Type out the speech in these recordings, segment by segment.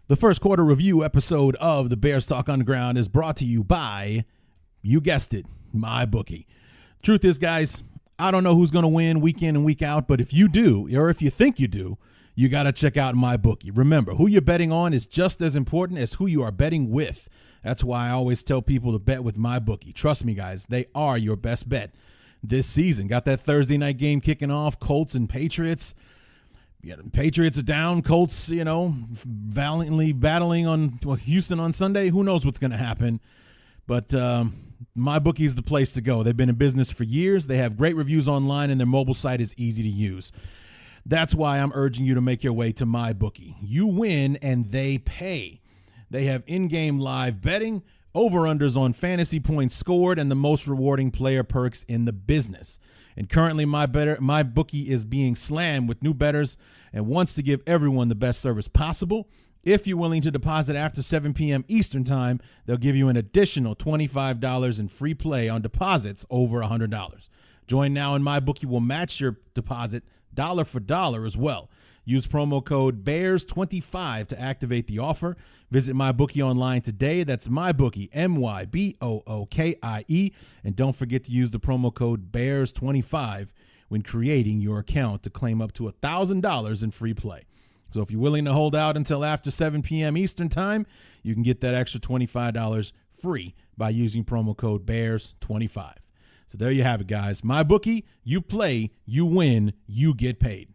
The first quarter review episode of the Bears Talk Underground is brought to you by, you guessed it, MyBookie. Truth is, guys, I don't know who's going to win week in and week out, but if you do, or if you think you do, you got to check out MyBookie. Remember, who you're betting on is just as important as who you are betting with. That's why I always tell people to bet with MyBookie. Trust me, guys, they are your best bet this season. Got that Thursday night game kicking off, Colts and Patriots. Patriots are down. Colts, valiantly battling on Houston on Sunday. Who knows what's going to happen? But MyBookie is the place to go. They've been in business for years. They have great reviews online, and their mobile site is easy to use. That's why I'm urging you to make your way to MyBookie. You win, and they pay. They have in-game live betting, over-unders on fantasy points scored, and the most rewarding player perks in the business. And currently, MyBookie is being slammed with new bettors and wants to give everyone the best service possible. If you're willing to deposit after 7 p.m. Eastern time, they'll give you an additional $25 in free play on deposits over $100. Join now, and MyBookie will match your deposit dollar for dollar as well. Use promo code BEARS25 to activate the offer. Visit MyBookie online today. That's MyBookie, MyBookie. And don't forget to use the promo code BEARS25 when creating your account to claim up to $1,000 in free play. So if you're willing to hold out until after 7 p.m. Eastern time, you can get that extra $25 free by using promo code BEARS25. So there you have it, guys. MyBookie, you play, you win, you get paid.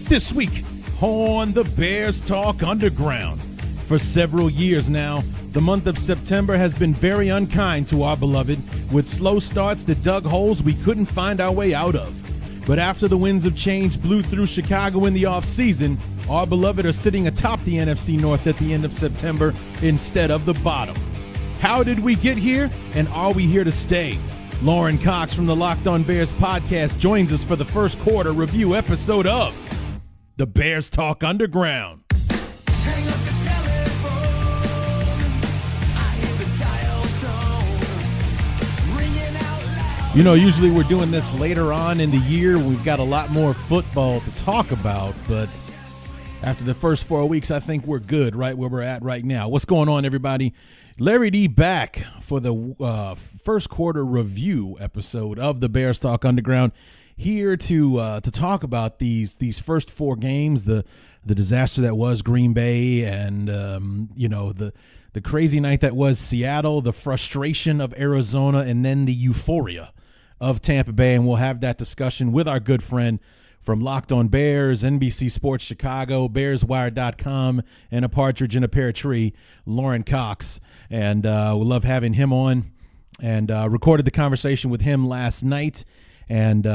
This week on the Bears Talk Underground. For several years now, the month of September has been very unkind to our beloved, with slow starts that dug holes we couldn't find our way out of. But after the winds of change blew through Chicago in the offseason, our beloved are sitting atop the NFC North at the end of September instead of the bottom. How did we get here, and are we here to stay? Lorin Cox from the Locked On Bears podcast joins us for the first quarter review episode of the Bears Talk Underground. Hang up the telephone, I hear the dial tone, ringing out loud. Usually we're doing this later on in the year. We've got a lot more football to talk about, but after the first 4 weeks, I think we're good right where we're at right now. What's going on, everybody? Larry D back for the first quarter review episode of the Bears Talk Underground. Here to talk about these first 4 games, the disaster that was Green Bay, and the crazy night that was Seattle, the frustration of Arizona, and then the euphoria of Tampa Bay. And we'll have that discussion with our good friend from Locked On Bears, NBC Sports Chicago, BearsWire.com, and a partridge in a pear tree, Lorin Cox. And we love having him on, and recorded the conversation with him last night. And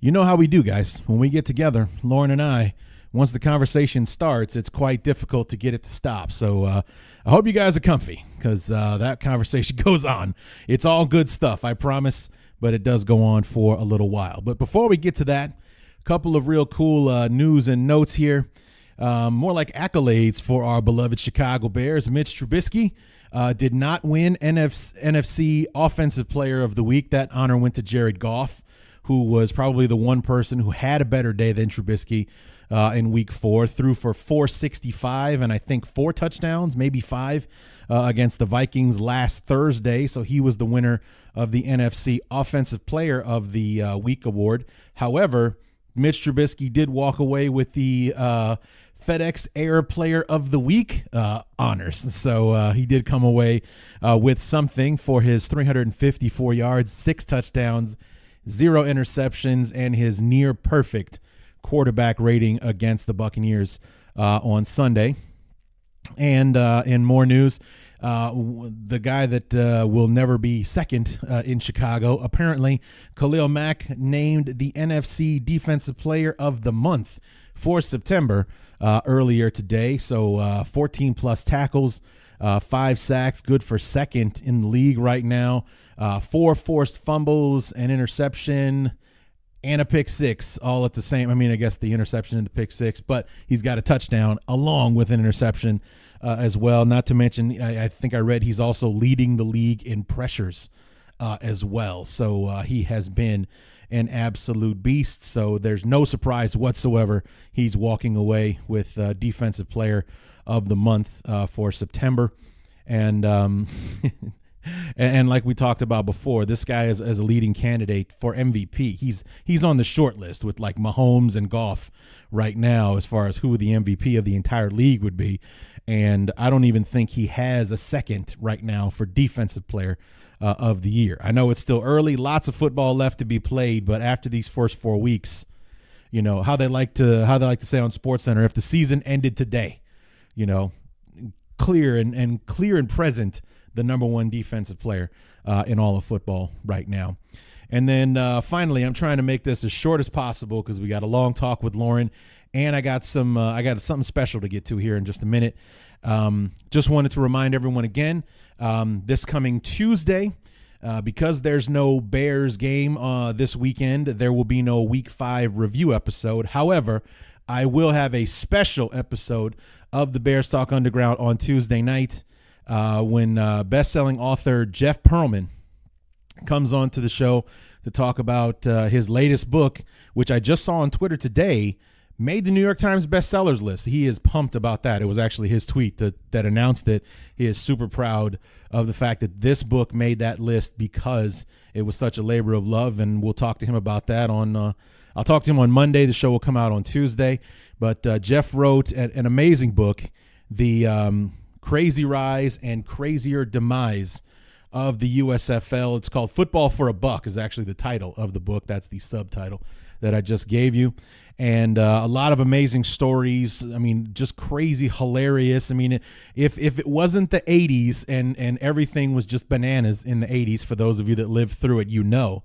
you know how we do, guys. When we get together, Lorin and I, once the conversation starts, it's quite difficult to get it to stop. So I hope you guys are comfy, because that conversation goes on. It's all good stuff, I promise, but it does go on for a little while. But before we get to that, a couple of real cool news and notes here. More like accolades for our beloved Chicago Bears. Mitch Trubisky did not win NFC Offensive Player of the Week. That honor went to Jared Goff, who was probably the one person who had a better day than Trubisky in Week 4. Threw for 465 and I think 4 touchdowns, maybe 5, against the Vikings last Thursday. So he was the winner of the NFC Offensive Player of the Week award. However, Mitch Trubisky did walk away with the FedEx Air Player of the Week honors. So he did come away with something for his 354 yards, 6 touchdowns, 0 interceptions, and his near perfect quarterback rating against the Buccaneers on Sunday. And in more news, the guy that will never be second in Chicago, apparently Khalil Mack named the NFC Defensive Player of the Month for September earlier today. So 14-plus tackles, 5 sacks, good for second in the league right now. 4 forced fumbles, an interception, and a pick 6, all at the same. I mean, I guess the interception and the pick 6, but he's got a touchdown along with an interception as well. Not to mention, I think I read he's also leading the league in pressures as well. So he has been an absolute beast. So there's no surprise whatsoever he's walking away with Defensive Player of the Month for September. And and like we talked about before, this guy is a leading candidate for MVP. He's on the short list with like Mahomes and Goff right now as far as who the MVP of the entire league would be. And I don't even think he has a second right now for Defensive Player of the Year. I know it's still early, lots of football left to be played, but after these first 4 weeks, you know, how they like to say on SportsCenter, if the season ended today, you know, clear and present, the number one defensive player in all of football right now. And then finally, I'm trying to make this as short as possible because we got a long talk with Lorin, and I got something special to get to here in just a minute. Just wanted to remind everyone again, this coming Tuesday, because there's no Bears game this weekend, there will be no Week 5 review episode. However, I will have a special episode of the Bears Talk Underground on Tuesday night when best-selling author Jeff Pearlman comes on to the show to talk about his latest book, which I just saw on Twitter today, made the New York Times bestsellers list. He is pumped about that. It was actually his tweet that announced it. He is super proud of the fact that this book made that list because it was such a labor of love, and we'll talk to him about that on I'll talk to him on Monday. The show will come out on Tuesday. But Jeff wrote an amazing book, The Crazy Rise and Crazier Demise of the USFL. It's called Football for a Buck is actually the title of the book. That's the subtitle that I just gave you. And a lot of amazing stories. I mean, just crazy, hilarious. I mean, if it wasn't the 80s and everything was just bananas in the 80s, for those of you that lived through it, you know.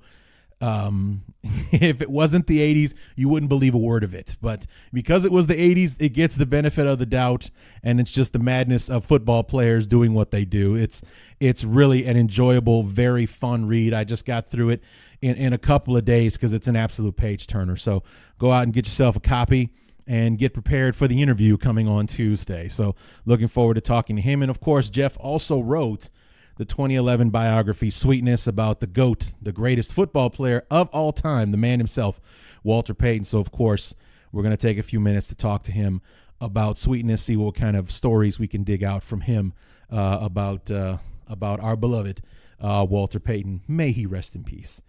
If it wasn't the 80s, you wouldn't believe a word of it. But because it was the 80s, it gets the benefit of the doubt, and it's just the madness of football players doing what they do. It's really an enjoyable, very fun read. I just got through it in a couple of days because it's an absolute page turner. So go out and get yourself a copy and get prepared for the interview coming on Tuesday. So looking forward to talking to him. And of course, Jeff also wrote the 2011 biography Sweetness about the GOAT, the greatest football player of all time, the man himself, Walter Payton. So, of course, we're going to take a few minutes to talk to him about Sweetness, see what kind of stories we can dig out from him about our beloved Walter Payton. May he rest in peace.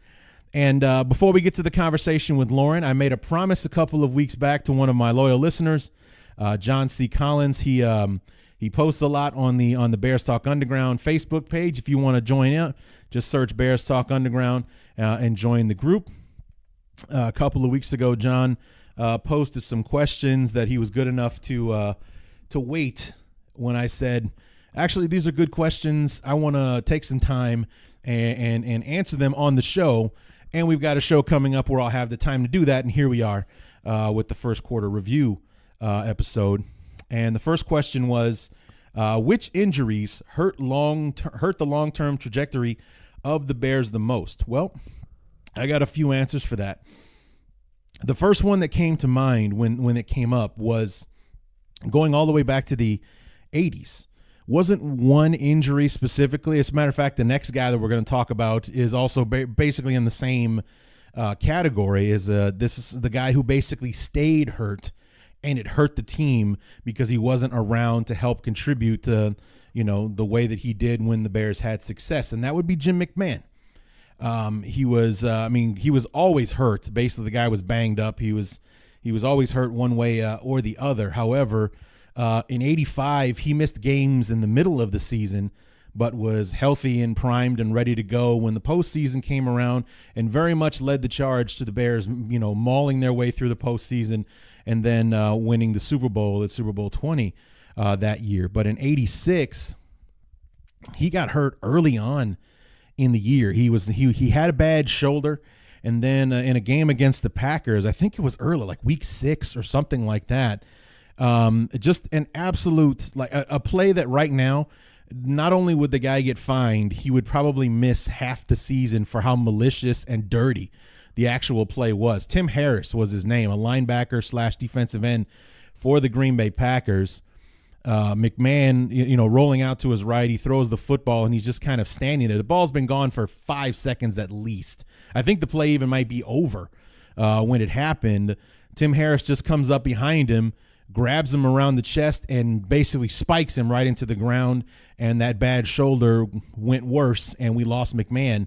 And before we get to the conversation with Lorin, I made a promise a couple of weeks back to one of my loyal listeners, John C. Collins. He posts a lot on the Bears Talk Underground Facebook page. If you want to join in, just search Bears Talk Underground and join the group. A couple of weeks ago, John posted some questions that he was good enough to wait when I said, actually, these are good questions. I want to take some time and answer them on the show. And we've got a show coming up where I'll have the time to do that. And here we are with the first quarter review episode. And the first question was, which injuries hurt the long-term trajectory of the Bears the most? Well, I got a few answers for that. The first one that came to mind when it came up was going all the way back to the 80s. Wasn't one injury specifically. As a matter of fact, the next guy that we're going to talk about is also basically in the same category. This is the guy who basically stayed hurt, and it hurt the team because he wasn't around to help contribute to, the way that he did when the Bears had success. And that would be Jim McMahon. He was always hurt. Basically, the guy was banged up. He was always hurt one way or the other. However, in 85, he missed games in the middle of the season, but was healthy and primed and ready to go when the postseason came around, and very much led the charge to the Bears, mauling their way through the postseason and then winning the Super Bowl at Super Bowl 20 that year. But in 86, he got hurt early on in the year. He had a bad shoulder, and then in a game against the Packers, I think it was early, like week 6 or something like that, just an absolute, like a play that right now, not only would the guy get fined, he would probably miss half the season for how malicious and dirty the actual play was. Tim Harris was his name, a linebacker / defensive end for the Green Bay Packers. McMahon, rolling out to his right, he throws the football and he's just kind of standing there. The ball's been gone for 5 seconds at least. I think the play even might be over when it happened. Tim Harris just comes up behind him, grabs him around the chest, and basically spikes him right into the ground. And that bad shoulder went worse, and we lost McMahon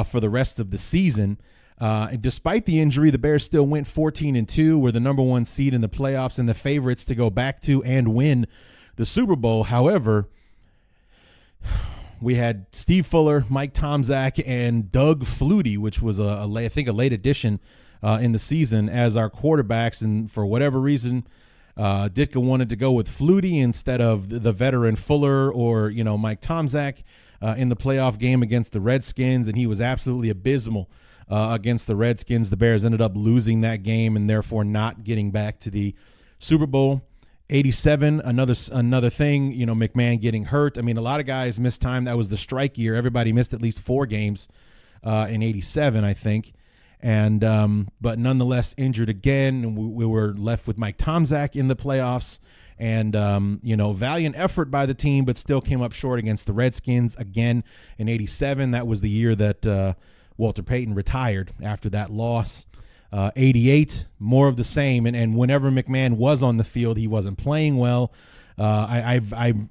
for the rest of the season. Despite the injury, the Bears still went 14-2. We're the number 1 seed in the playoffs and the favorites to go back to and win the Super Bowl. However, we had Steve Fuller, Mike Tomczak, and Doug Flutie, which was a late addition in the season, as our quarterbacks. And for whatever reason, Ditka wanted to go with Flutie instead of the veteran Fuller or Mike Tomczak in the playoff game against the Redskins, and he was absolutely abysmal against the Redskins. The Bears ended up losing that game and therefore not getting back to the Super Bowl. 87, another thing, McMahon getting hurt. I mean, a lot of guys missed time. That was the strike year. Everybody missed at least 4 games in 87, I think. And but nonetheless injured again, and we were left with Mike Tomczak in the playoffs. And, valiant effort by the team, but still came up short against the Redskins again in 87. That was the year that Walter Payton retired after that loss. 88, more of the same. And whenever McMahon was on the field, he wasn't playing well. I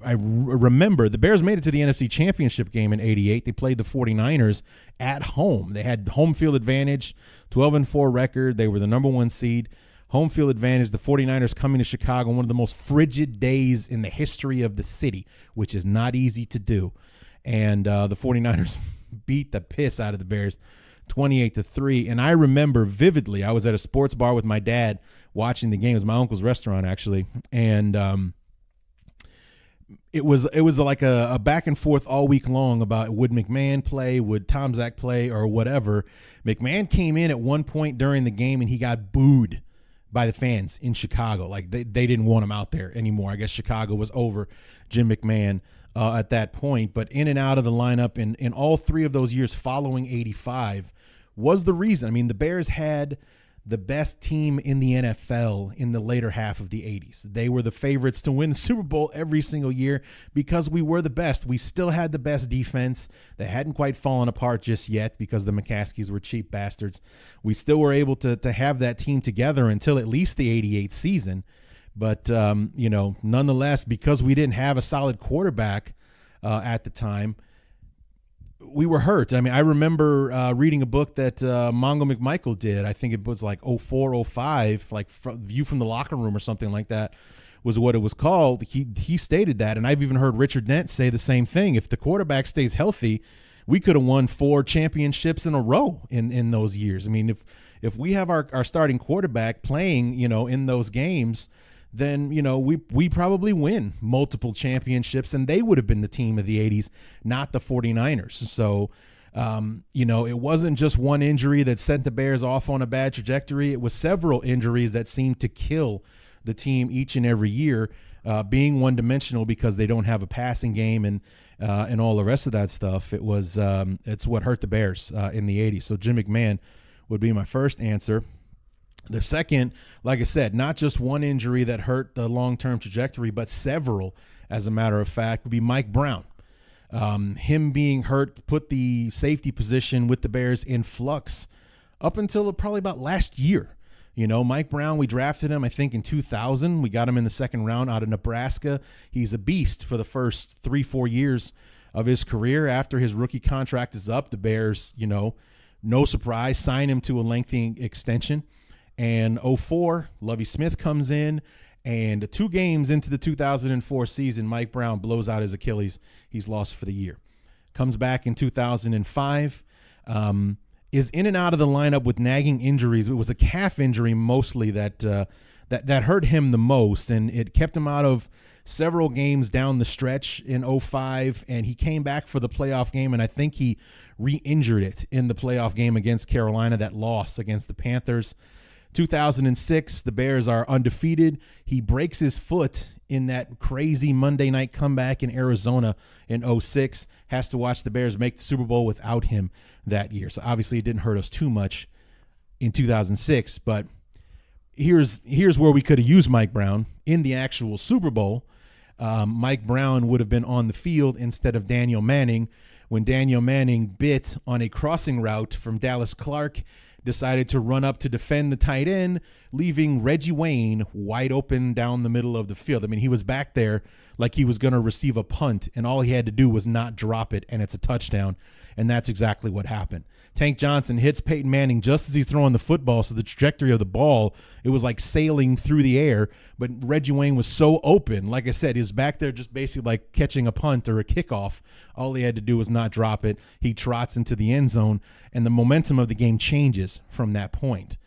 remember the Bears made it to the NFC Championship game in 88. They played the 49ers at home. They had home field advantage, 12-4 record. They were the number 1 seed. Home field advantage, the 49ers coming to Chicago, one of the most frigid days in the history of the city, which is not easy to do. And the 49ers beat the piss out of the Bears 28-3. And I remember vividly, I was at a sports bar with my dad watching the game. It was my uncle's restaurant, actually. And it was like a back and forth all week long about would McMahon play, would Tomczak play, or whatever. McMahon came in at one point during the game and he got booed by the fans in Chicago. Like they didn't want him out there anymore. I guess Chicago was over Jim McMahon at that point. But in and out of the lineup in all 3 of those years following 85 was the reason. I mean, the Bears had the best team in the NFL in the later half of the 80s. They were the favorites to win the Super Bowl every single year because we were the best. We still had the best defense. They hadn't quite fallen apart just yet because the McCaskies were cheap bastards. We still were able to have that team together until at least the 88 season. But, nonetheless, because we didn't have a solid quarterback at the time, we were hurt. I mean, I remember reading a book that Mongo McMichael did. I think it was like 04, 05, like View from the Locker Room or something like that was what it was called. He stated that, and I've even heard Richard Dent say the same thing. If the quarterback stays healthy, we could have won 4 championships in a row in those years. I mean, if we have our starting quarterback playing, in those games, then, we probably win multiple championships, and they would have been the team of the 80s, not the 49ers. So, it wasn't just one injury that sent the Bears off on a bad trajectory. It was several injuries that seemed to kill the team each and every year, being one-dimensional because they don't have a passing game and all the rest of that stuff. It's what hurt the Bears in the 80s. So Jim McMahon would be my first answer. The second, like I said, not just one injury that hurt the long-term trajectory, but several, as a matter of fact, would be Mike Brown. Him being hurt put the safety position with the Bears in flux up until probably about last year. Mike Brown, we drafted him, I think, in 2000. We got him in the second round out of Nebraska. He's a beast for the first 3-4 years of his career. After his rookie contract is up, the Bears, no surprise, sign him to a lengthy extension. And 04, Lovie Smith comes in, and 2 games into the 2004 season, Mike Brown blows out his Achilles. He's lost for the year. Comes back in 2005, is in and out of the lineup with nagging injuries. It was a calf injury mostly that hurt him the most, and it kept him out of several games down the stretch in 05, and he came back for the playoff game, and I think he re-injured it in the playoff game against Carolina, that loss against the Panthers. 2006, the Bears are undefeated. He breaks his foot in that crazy Monday night comeback in Arizona in 06. Has to watch the Bears make the Super Bowl without him that year. So obviously it didn't hurt us too much in 2006. But here's where we could have used Mike Brown in the actual Super Bowl. Mike Brown would have been on the field instead of Daniel Manning when Daniel Manning bit on a crossing route from Dallas Clark, decided to run up to defend the tight end, leaving Reggie Wayne wide open down the middle of the field. I mean, he was back there like he was going to receive a punt, and all he had to do was not drop it, and it's a touchdown, and that's exactly what happened. Tank Johnson hits Peyton Manning just as he's throwing the football, so the trajectory of the ball, it was like sailing through the air, but Reggie Wayne was so open. Like I said, he was back there just basically like catching a punt or a kickoff. All he had to do was not drop it. He trots into the end zone, and the momentum of the game changes from that point.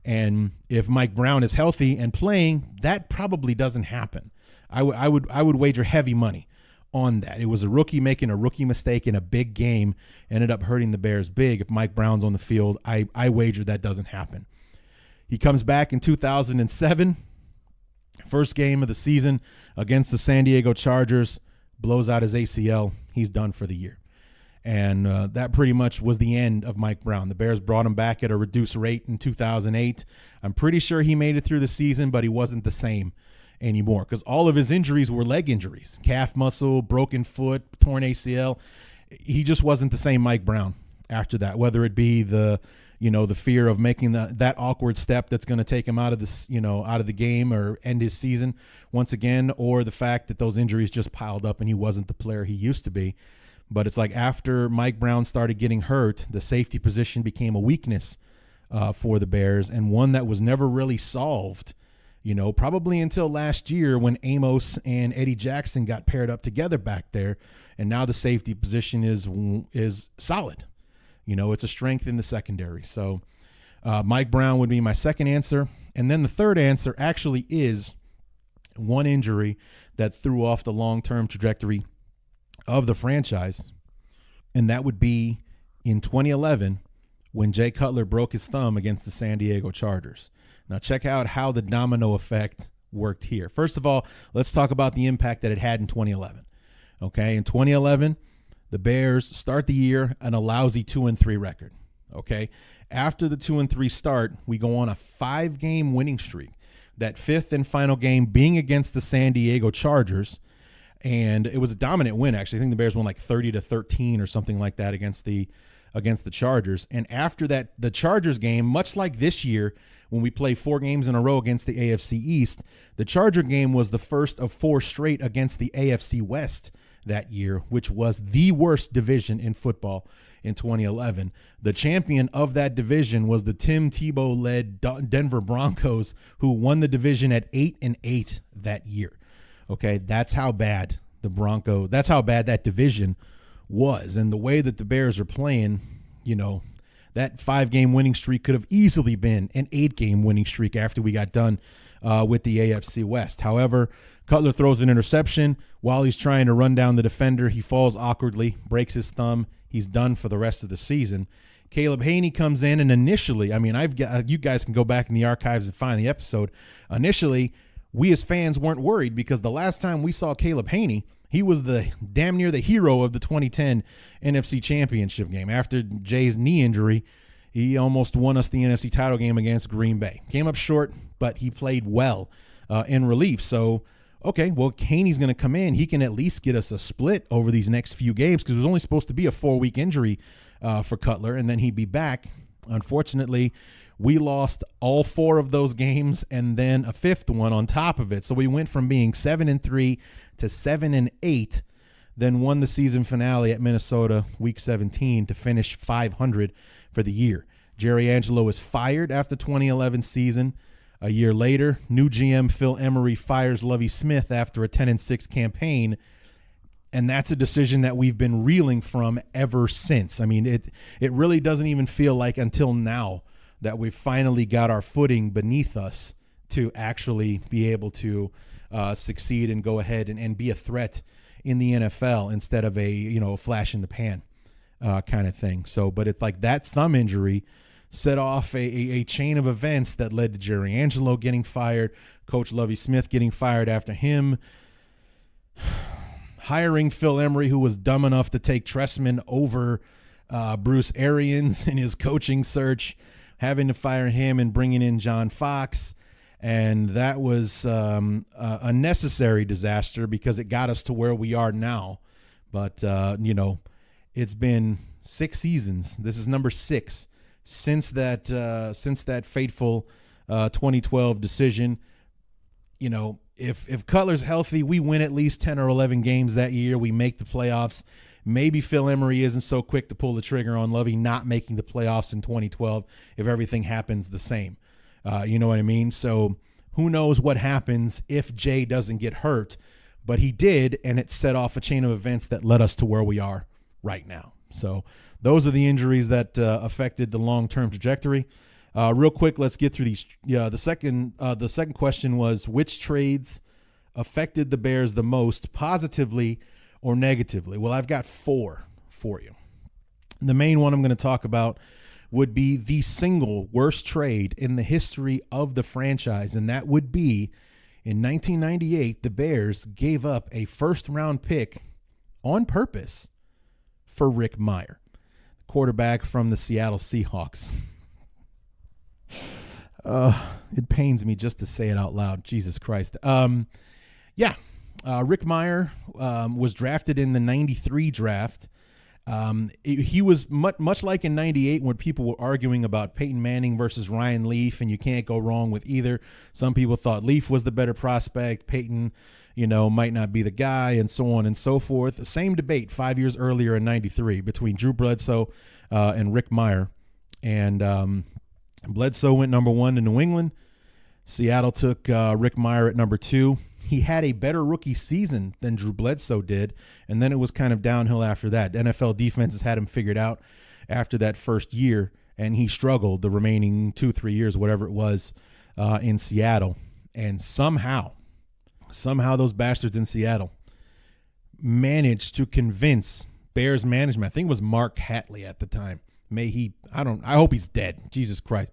And if Mike Brown is healthy and playing, that probably doesn't happen. I would wager heavy money on that. It was a rookie making a rookie mistake in a big game, ended up hurting the Bears big. If Mike Brown's on the field, I wager that doesn't happen. He comes back in 2007, first game of the season against the San Diego Chargers, blows out his ACL. He's done for the year. And that pretty much was the end of Mike Brown. The Bears brought him back at a reduced rate in 2008. I'm pretty sure he made it through the season, but he wasn't the same anymore because all of his injuries were leg injuries, calf muscle, broken foot, torn ACL. He just wasn't the same Mike Brown after that, whether it be the fear of making that awkward step that's going to take him out of this, out of the game or end his season once again, or the fact that those injuries just piled up and he wasn't the player he used to be. But it's like after Mike Brown started getting hurt, the safety position became a weakness for the Bears, and one that was never really solved, probably until last year when Amos and Eddie Jackson got paired up together back there, and now the safety position is solid. It's a strength in the secondary. So Mike Brown would be my second answer. And then the third answer actually is one injury that threw off the long-term trajectory of the franchise, and that would be in 2011 when Jay Cutler broke his thumb against the San Diego Chargers. Now check out how the domino effect worked here. First of all, let's talk about the impact that it had in 2011. Okay, in 2011, the Bears start the year on a lousy 2-3 record. Okay, after the 2-3 start, we go on a 5-game winning streak. That fifth and final game being against the San Diego Chargers. And it was a dominant win, actually. I think the Bears won like 30-13 or something like that against the Chargers. And after that, the Chargers game, much like this year when we play 4 games in a row against the AFC East, the Charger game was the first of 4 straight against the AFC West that year, which was the worst division in football in 2011. The champion of that division was the Tim Tebow-led Denver Broncos, who won the division at 8-8 that year. Okay, that's how bad that division was. And the way that the Bears are playing, that 5-game winning streak could have easily been an 8-game winning streak after we got done with the AFC West. However, Cutler throws an interception. While he's trying to run down the defender, he falls awkwardly, breaks his thumb. He's done for the rest of the season. Caleb Haney comes in, and initially, you guys can go back in the archives and find the episode. Initially, we as fans weren't worried because the last time we saw Caleb Haney, he was the damn near the hero of the 2010 NFC Championship game. After Jay's knee injury, he almost won us the NFC title game against Green Bay. Came up short, but he played well in relief. So, okay, well, Haney's going to come in. He can at least get us a split over these next few games because it was only supposed to be a 4-week injury for Cutler, and then he'd be back. Unfortunately, we lost all 4 of those games and then a 5th one on top of it. So we went from being 7-3 to 7-8, then won the season finale at Minnesota week 17 to finish 500 for the year. Jerry Angelo was fired after 2011 season. A year later, new GM Phil Emery fires Lovie Smith after a 10-6 campaign. And that's a decision that we've been reeling from ever since. I mean, it really doesn't even feel like until now that we've finally got our footing beneath us to actually be able to succeed and go ahead and be a threat in the NFL instead of a flash in the pan kind of thing. So, but it's like that thumb injury set off a chain of events that led to Jerry Angelo getting fired, Coach Lovie Smith getting fired after him, hiring Phil Emery, who was dumb enough to take Trestman over Bruce Arians in his coaching search, having to fire him and bringing in John Fox. And that was a necessary disaster because it got us to where we are now. But, it's been 6 seasons. This is number 6 since that fateful 2012 decision. If Cutler's healthy, we win at least 10 or 11 games that year. We make the playoffs. Maybe Phil Emery isn't so quick to pull the trigger on Lovey not making the playoffs in 2012 if everything happens the same. You know what I mean? So who knows what happens if Jay doesn't get hurt. But he did, and it set off a chain of events that led us to where we are right now. So those are the injuries that affected the long-term trajectory. Real quick, let's get through these. The second question was, which trades affected the Bears the most, positively or negatively? Well, I've got 4 for you. The main one I'm going to talk about would be the single worst trade in the history of the franchise, and that would be in 1998, the Bears gave up a first-round pick on purpose for Rick Mirer, quarterback from the Seattle Seahawks. It pains me just to say it out loud. Jesus Christ. Rick Mirer was drafted in the 93 draft. He was much like in 98 when people were arguing about Peyton Manning versus Ryan Leaf, and you can't go wrong with either. Some people thought Leaf was the better prospect. Peyton, might not be the guy, and so on and so forth. Same debate 5 years earlier in 93 between Drew Bledsoe and Rick Mirer. And Bledsoe went number 1 to New England. Seattle took Rick Mirer at number 2. He had a better rookie season than Drew Bledsoe did, and then it was kind of downhill after that. NFL defenses had him figured out after that first year, and he struggled the remaining 2-3 years, whatever it was, in Seattle. And somehow those bastards in Seattle managed to convince Bears management. I think it was Mark Hatley at the time. I hope he's dead. Jesus Christ.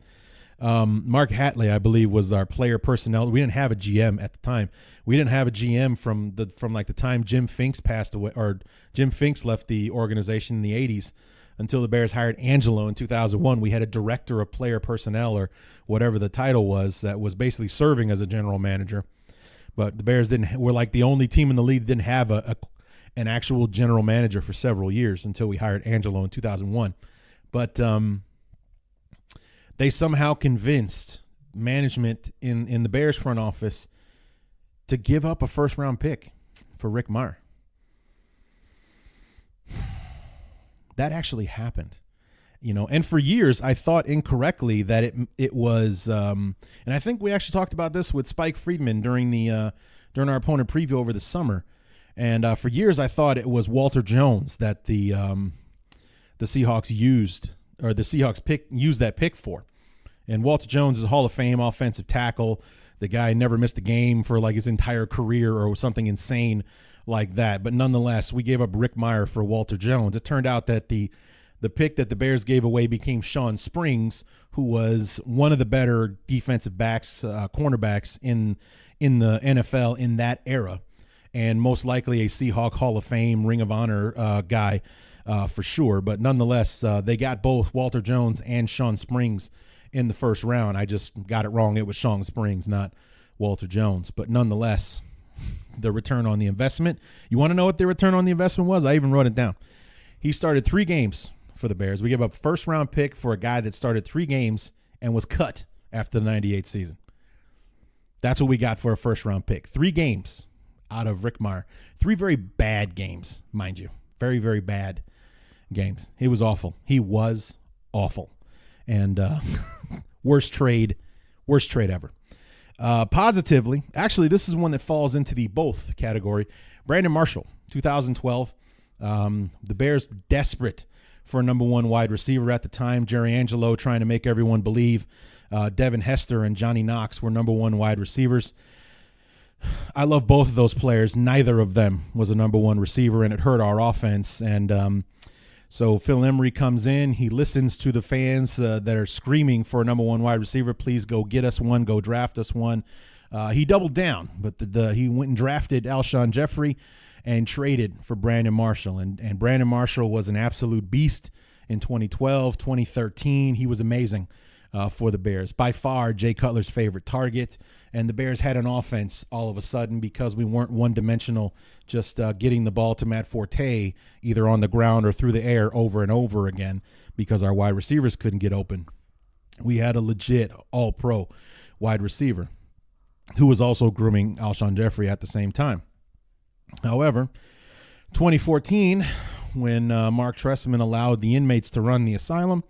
Mark Hatley, I believe, was our player personnel. We didn't have a GM at the time. We didn't have a GM from the time Jim Finks passed away, or Jim Finks left the organization in the 80s until the Bears hired Angelo in 2001. We had a director of player personnel, or whatever the title was, that was basically serving as a general manager. But the Bears were like the only team in the league that didn't have an actual general manager for several years until we hired Angelo in 2001. But they somehow convinced management in the Bears front office to give up a first-round pick for Rick Mirer. That actually happened, And for years, I thought incorrectly that it was, and I think we actually talked about this with Spike Friedman during our opponent preview over the summer. And for years, I thought it was Walter Jones that the Seahawks used, or the Seahawks used that pick for. And Walter Jones is a Hall of Fame offensive tackle. The guy never missed a game for like his entire career or something insane like that. But nonetheless, we gave up Rick Mirer for Walter Jones. It turned out that the pick that the Bears gave away became Sean Springs, who was one of the better defensive backs, cornerbacks in the NFL in that era, and most likely a Seahawk Hall of Fame, Ring of Honor guy for sure. But nonetheless, they got both Walter Jones and Sean Springs in the first round. I just got it wrong. It was Sean Springs, not Walter Jones. But nonetheless, the return on the investment. You want to know what the return on the investment was? I even wrote it down. He started 3 games for the Bears. We gave up a first-round pick for a guy that started 3 games and was cut after the 98 season. That's what we got for a first-round pick. 3 games out of Rick Mirer. 3 very bad games, mind you. Very, very bad games. He was awful. He was awful. And worst trade ever. Positively, actually, this is one that falls into the both category. Brandon Marshall, 2012. The Bears desperate for a number 1 wide receiver at the time. Jerry Angelo trying to make everyone believe Devin Hester and Johnny Knox were number 1 wide receivers. I love both of those players. Neither of them was a number 1 receiver, and it hurt our offense. And so Phil Emery comes in. He listens to the fans that are screaming for a number 1 wide receiver. Please go get us one. Go draft us one. He doubled down, but he went and drafted Alshon Jeffrey and traded for Brandon Marshall. And Brandon Marshall was an absolute beast in 2012, 2013. He was amazing. for the Bears. By far, Jay Cutler's favorite target. And the Bears had an offense all of a sudden because we weren't one-dimensional, just getting the ball to Matt Forte either on the ground or through the air over and over again because our wide receivers couldn't get open. We had a legit all-pro wide receiver who was also grooming Alshon Jeffrey at the same time. However, 2014, when Mark Trestman allowed the inmates to run the asylum,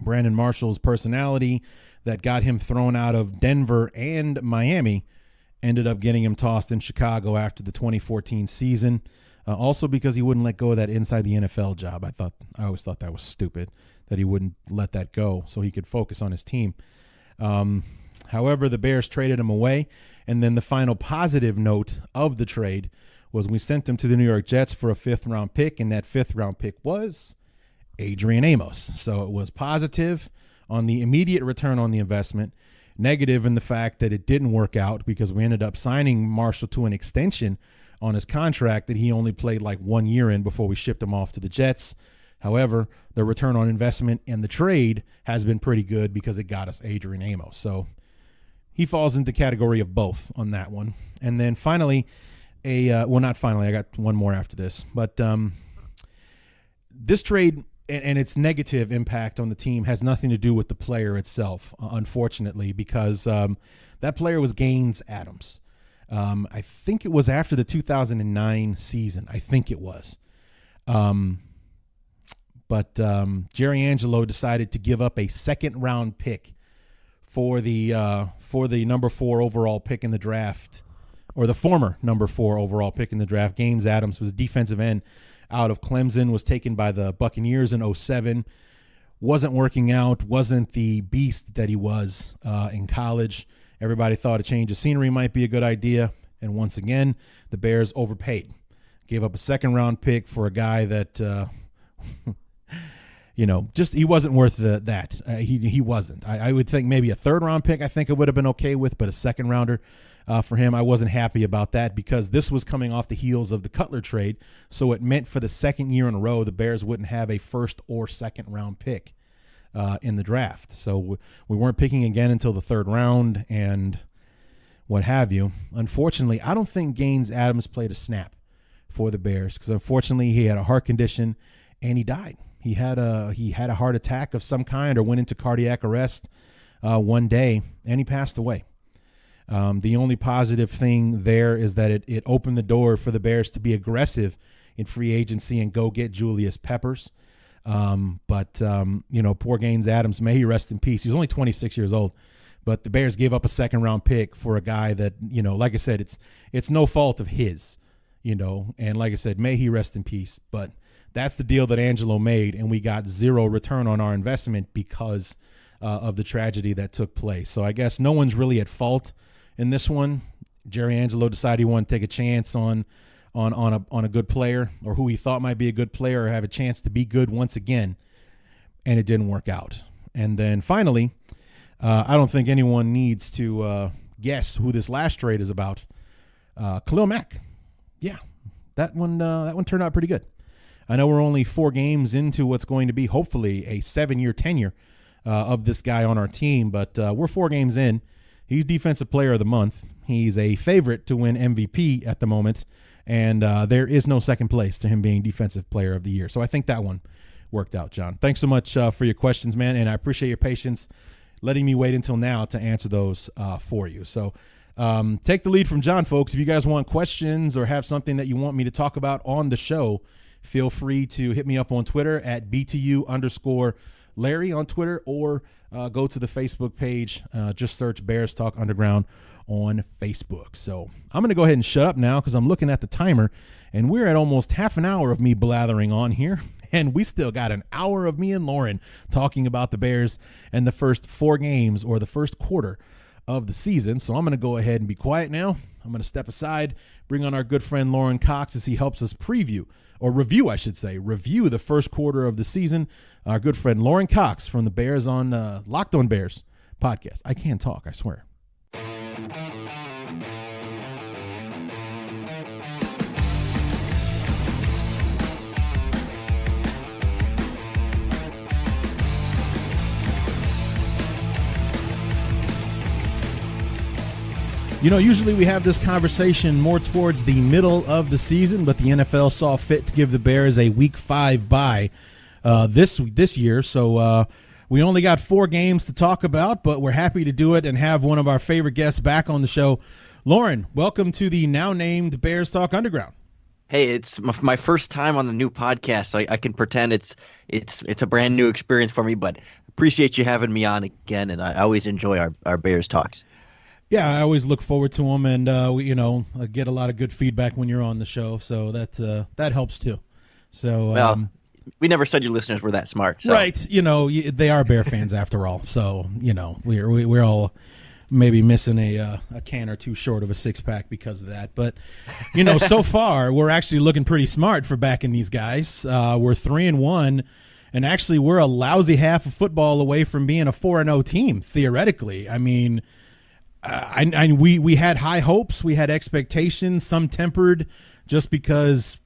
Brandon Marshall's personality that got him thrown out of Denver and Miami ended up getting him tossed in Chicago after the 2014 season. Also because he wouldn't let go of that inside the NFL job. I always thought that was stupid that he wouldn't let that go so he could focus on his team. However, the Bears traded him away, and then the final positive note of the trade was we sent him to the New York Jets for a 5th-round pick, and that 5th-round pick was Adrian Amos. So it was positive on the immediate return on the investment, negative in the fact that it didn't work out because we ended up signing Marshall to an extension on his contract that he only played like 1 year in before we shipped him off to the Jets. However, the return on investment and the trade has been pretty good because it got us Adrian Amos. So he falls into the category of both on that one. And then finally, not finally, I got one more after this. But this trade and its negative impact on the team has nothing to do with the player itself, unfortunately, because that player was Gaines Adams. I think it was after the 2009 season. I think it was. But Jerry Angelo decided to give up a 2nd-round pick for the number 4 overall pick in the draft, or the former number 4 overall pick in the draft. Gaines Adams was a defensive end out of Clemson, was taken by the Buccaneers in 2007. Wasn't working out, wasn't the beast that he was in college. Everybody thought a change of scenery might be a good idea. And once again, the Bears overpaid. Gave up a 2nd-round pick for a guy that, he wasn't worth that. He wasn't. I would think maybe a 3rd-round pick I think it would have been okay with, but a 2nd-rounder for him, I wasn't happy about that because this was coming off the heels of the Cutler trade. So it meant for the 2nd year in a row, the Bears wouldn't have a 1st or 2nd-round pick in the draft. So we weren't picking again until the 3rd round and what have you. Unfortunately, I don't think Gaines Adams played a snap for the Bears because unfortunately he had a heart condition and he died. He had a heart attack of some kind or went into cardiac arrest one day and he passed away. The only positive thing there is that it opened the door for the Bears to be aggressive in free agency and go get Julius Peppers. But poor Gaines Adams, may he rest in peace. He was only 26 years old, but the Bears gave up a 2nd-round pick for a guy that, like I said, it's no fault of his, and like I said, may he rest in peace. But that's the deal that Angelo made, and we got 0 return on our investment because of the tragedy that took place. So I guess no one's really at fault in this one. Jerry Angelo decided he wanted to take a chance on a good player or who he thought might be a good player or have a chance to be good once again, and it didn't work out. And then finally, I don't think anyone needs to guess who this last trade is about. Khalil Mack. Yeah, that one turned out pretty good. I know we're only 4 games into what's going to be hopefully a 7-year tenure of this guy on our team, but we're 4 games in. He's Defensive Player of the Month. He's a favorite to win MVP at the moment, and there is no second place to him being Defensive Player of the Year. So I think that one worked out, John. Thanks so much for your questions, man, and I appreciate your patience letting me wait until now to answer those for you. So take the lead from John, folks. If you guys want questions or have something that you want me to talk about on the show, feel free to hit me up on Twitter at BTU_Larry on Twitter, or go to the Facebook page. Just search Bears Talk Underground on Facebook. So I'm going to go ahead and shut up now because I'm looking at the timer, and we're at almost half an hour of me blathering on here, and we still got an hour of me and Lorin talking about the Bears and the first 4 games or the first quarter of the season. So I'm going to go ahead and be quiet now. I'm going to step aside, bring on our good friend Lorin Cox as he helps us review the first quarter of the season. Our good friend Lorin Cox from the Bears on Locked On Bears podcast. I can't talk, I swear. Usually we have this conversation more towards the middle of the season, but the NFL saw fit to give the Bears a Week 5 bye this year. So we only got 4 games to talk about, but we're happy to do it and have one of our favorite guests back on the show. Lorin, welcome to the now named Bears Talk Underground. Hey, it's my first time on the new podcast, so I can pretend it's a brand new experience for me, but appreciate you having me on again, and I always enjoy our Bears talks. Yeah, I always look forward to them, and we get a lot of good feedback when you're on the show, so that helps too. So well, we never said your listeners were that smart, so. Right? They are Bear fans after all, so we're all maybe missing a can or two short of a 6-pack because of that. But so far we're actually looking pretty smart for backing these guys. We're 3-1. And actually, we're a lousy half of football away from being a 4-0 team, theoretically. I mean, we had high hopes. We had expectations, some tempered just because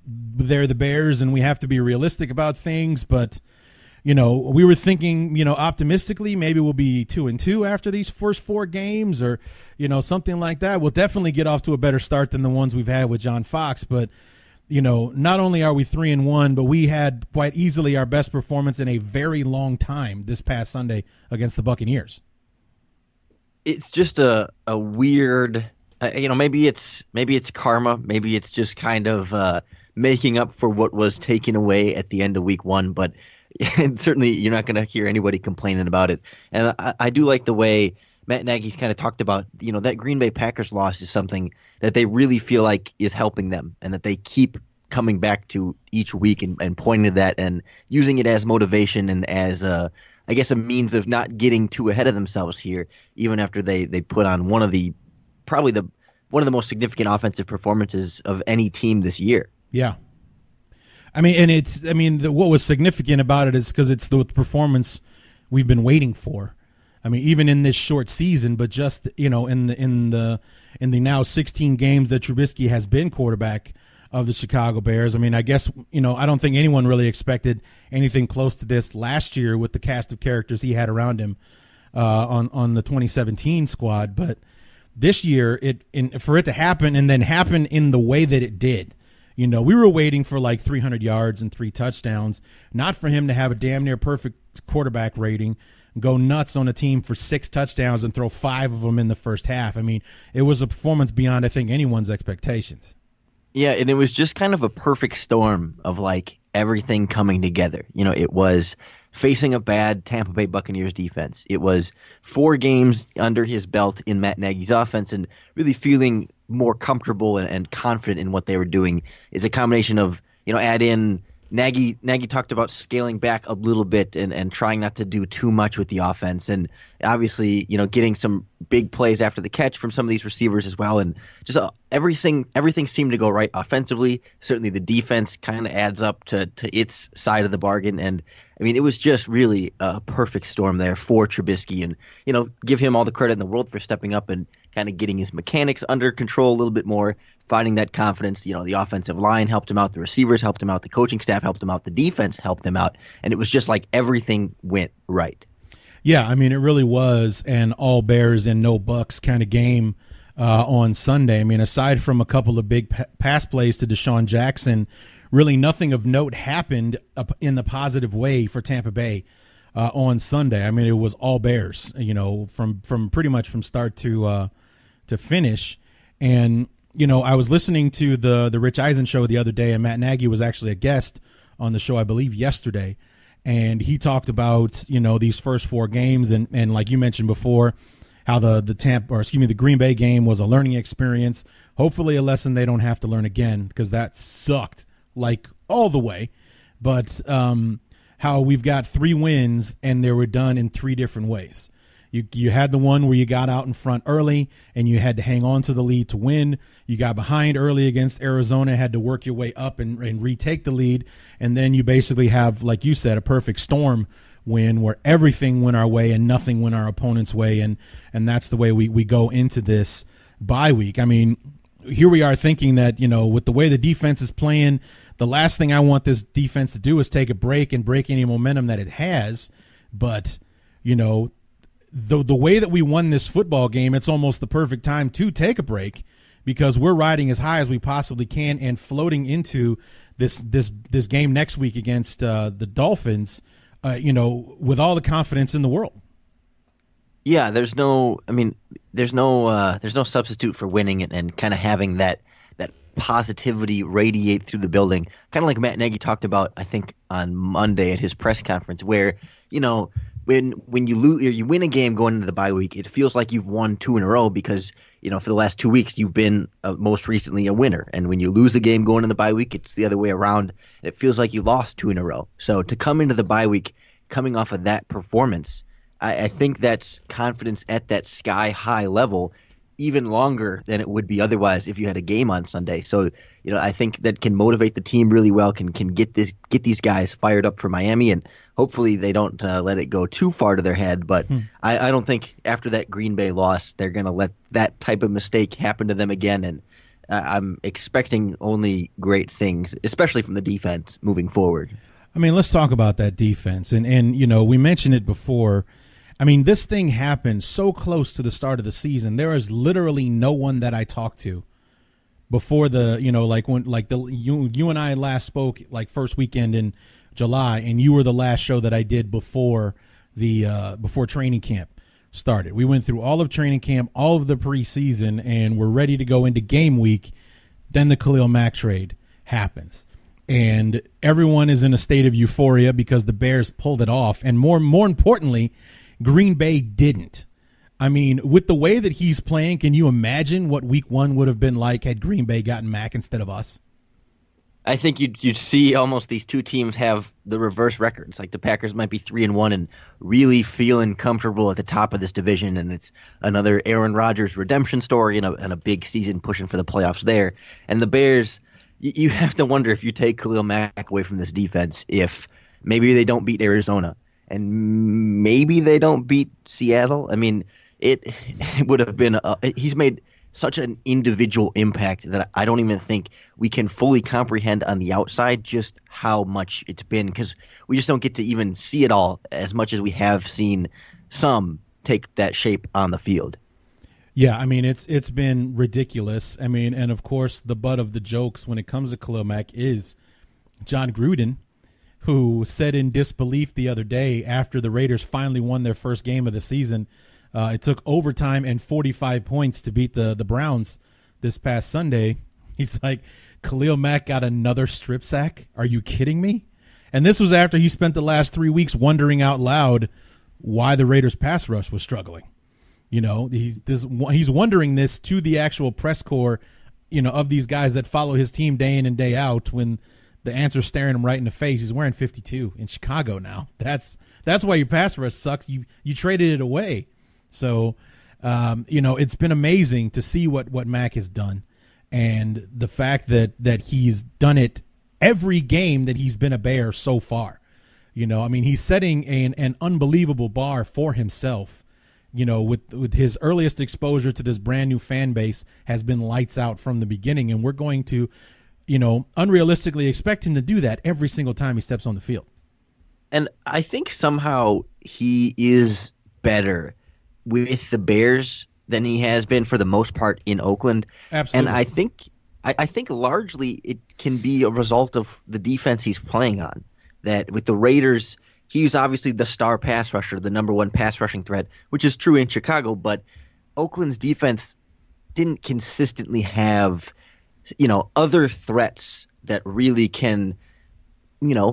they're the Bears and we have to be realistic about things. But, we were thinking, optimistically, maybe we'll be 2-2 after these first 4 games or, something like that. We'll definitely get off to a better start than the ones we've had with John Fox. But not only are we 3-1, but we had quite easily our best performance in a very long time this past Sunday against the Buccaneers. It's just a weird, maybe it's karma, maybe it's just kind of making up for what was taken away at the end of week 1, but certainly you're not going to hear anybody complaining about it. And I do like the way Matt Nagy's kind of talked about, that Green Bay Packers loss is something that they really feel like is helping them and that they keep coming back to each week and pointing to that and using it as motivation and as, a means of not getting too ahead of themselves here, even after they put on one of the most significant offensive performances of any team this year. Yeah. What was significant about it is because it's the performance we've been waiting for. Even in this short season, but just in the now 16 games that Trubisky has been quarterback of the Chicago Bears. I guess I don't think anyone really expected anything close to this last year with the cast of characters he had around him on the 2017 squad. But this year, for it to happen and then happen in the way that it did. We were waiting for like 300 yards and 3 touchdowns, not for him to have a damn near perfect quarterback rating, go nuts on a team for 6 touchdowns and throw 5 of them in the first half. It was a performance beyond, I think, anyone's expectations. Yeah, and it was just kind of a perfect storm of like everything coming together. It was facing a bad Tampa Bay Buccaneers defense. It was 4 games under his belt in Matt Nagy's offense and really feeling more comfortable and confident in what they were doing. It's a combination of, add in Nagy talked about scaling back a little bit and trying not to do too much with the offense. And obviously, getting some big plays after the catch from some of these receivers as well. And just everything seemed to go right offensively. Certainly the defense kind of adds up to its side of the bargain. And it was just really a perfect storm there for Trubisky. And, give him all the credit in the world for stepping up and kind of getting his mechanics under control a little bit more, finding that confidence. The offensive line helped him out, the receivers helped him out, the coaching staff helped him out, the defense helped him out, and it was just like everything went right. Yeah, it really was an all Bears and no Bucks kind of game on Sunday. Aside from a couple of big pass plays to Deshaun Jackson, really nothing of note happened in the positive way for Tampa Bay on Sunday. It was all Bears, from pretty much from start to finish. And I was listening to the Rich Eisen show the other day, and Matt Nagy was actually a guest on the show, I believe, yesterday. And he talked about, these first 4 games and like you mentioned before, how the Green Bay game was a learning experience. Hopefully a lesson they don't have to learn again, because that sucked like all the way. But how we've got 3 wins and they were done in 3 different ways. You had the one where you got out in front early and you had to hang on to the lead to win. You got behind early against Arizona, had to work your way up and retake the lead. And then you basically have, like you said, a perfect storm win where everything went our way and nothing went our opponent's way. And that's the way we go into this bye week. Here we are thinking that, with the way the defense is playing, the last thing I want this defense to do is take a break and break any momentum that it has. But, the way that we won this football game, it's almost the perfect time to take a break because we're riding as high as we possibly can and floating into this game next week against the Dolphins, with all the confidence in the world. Yeah, there's no substitute for winning and kind of having that positivity radiate through the building. Kind of like Matt Nagy talked about, I think, on Monday at his press conference, where, when you lose or you win a game going into the bye week, it feels like you've won 2 in a row because, for the last 2 weeks you've been most recently a winner. And when you lose a game going in the bye week, it's the other way around. It feels like you lost 2 in a row. So to come into the bye week coming off of that performance, I think that's confidence at that sky high level, even longer than it would be otherwise if you had a game on Sunday. So, I think that can motivate the team really well, can get these guys fired up for Miami, and hopefully they don't let it go too far to their head. But I don't think after that Green Bay loss, they're going to let that type of mistake happen to them again. And I'm expecting only great things, especially from the defense moving forward. I mean, let's talk about that defense. And we mentioned it before. I mean, this thing happened so close to the start of the season. There is literally no one that I talked to before you and I last spoke like first weekend in July, and you were the last show that I did before training camp started. We went through all of training camp, all of the preseason, and we're ready to go into game week. Then the Khalil Mack trade happens. And everyone is in a state of euphoria because the Bears pulled it off. And more importantly, Green Bay didn't. I mean, with the way that he's playing, can you imagine what week 1 would have been like had Green Bay gotten Mack instead of us? I think you'd see almost these two teams have the reverse records. Like the Packers might be 3-1 and really feeling comfortable at the top of this division, and it's another Aaron Rodgers redemption story and a big season pushing for the playoffs there. And the Bears, you have to wonder if you take Khalil Mack away from this defense, if maybe they don't beat Arizona. And maybe they don't beat Seattle. I mean, it would have been he's made such an individual impact that I don't even think we can fully comprehend on the outside just how much it's been, because we just don't get to even see it all as much as we have seen some take that shape on the field. Yeah, I mean, it's been ridiculous. I mean, and of course, the butt of the jokes when it comes to Khalil Mack is John Gruden, who said in disbelief the other day after the Raiders finally won their first game of the season. It took overtime and 45 points to beat the Browns this past Sunday. He's like, Khalil Mack got another strip sack? Are you kidding me? And this was after he spent the last 3 weeks wondering out loud why the Raiders pass rush was struggling. He's wondering this to the actual press corps, of these guys that follow his team day in and day out when the answer's staring him right in the face. He's wearing 52 in Chicago now. That's why your pass rush sucks. You traded it away. So, it's been amazing to see what Mack has done, and the fact that he's done it every game that he's been a Bear so far. He's setting an unbelievable bar for himself. With his earliest exposure to this brand new fan base has been lights out from the beginning, and we're going to unrealistically expect him to do that every single time he steps on the field. And I think somehow he is better with the Bears than he has been for the most part in Oakland. Absolutely. And I think largely it can be a result of the defense he's playing on. That with the Raiders, he's obviously the star pass rusher, the number one pass rushing threat, which is true in Chicago, but Oakland's defense didn't consistently have other threats that really can,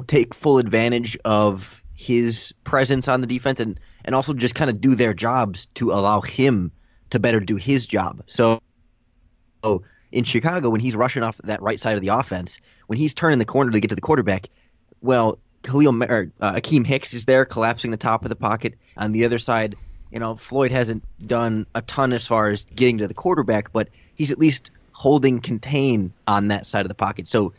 take full advantage of his presence on the defense and also just kind of do their jobs to allow him to better do his job. So in Chicago, when he's rushing off that right side of the offense, when he's turning the corner to get to the quarterback, well, Akeem Hicks is there collapsing the top of the pocket. On the other side, Floyd hasn't done a ton as far as getting to the quarterback, but he's at least holding contain on that side of the pocket. So,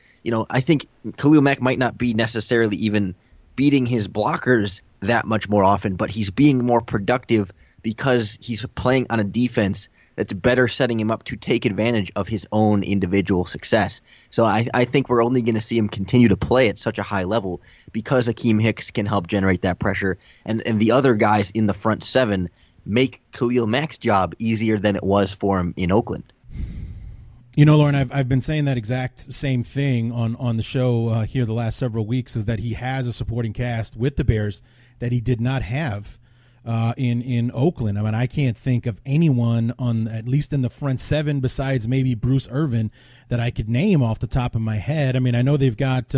I think Khalil Mack might not be necessarily even beating his blockers that much more often, but he's being more productive because he's playing on a defense that's better setting him up to take advantage of his own individual success. So I think we're only going to see him continue to play at such a high level because Akeem Hicks can help generate that pressure, and the other guys in the front seven make Khalil Mack's job easier than it was for him in Oakland. You know, Lorin, I've been saying that exact same thing on the show here the last several weeks, is that he has a supporting cast with the Bears that he did not have in Oakland. I mean, I can't think of anyone on, at least in the front seven, besides maybe Bruce Irvin, that I could name off the top of my head. I mean, I know they've got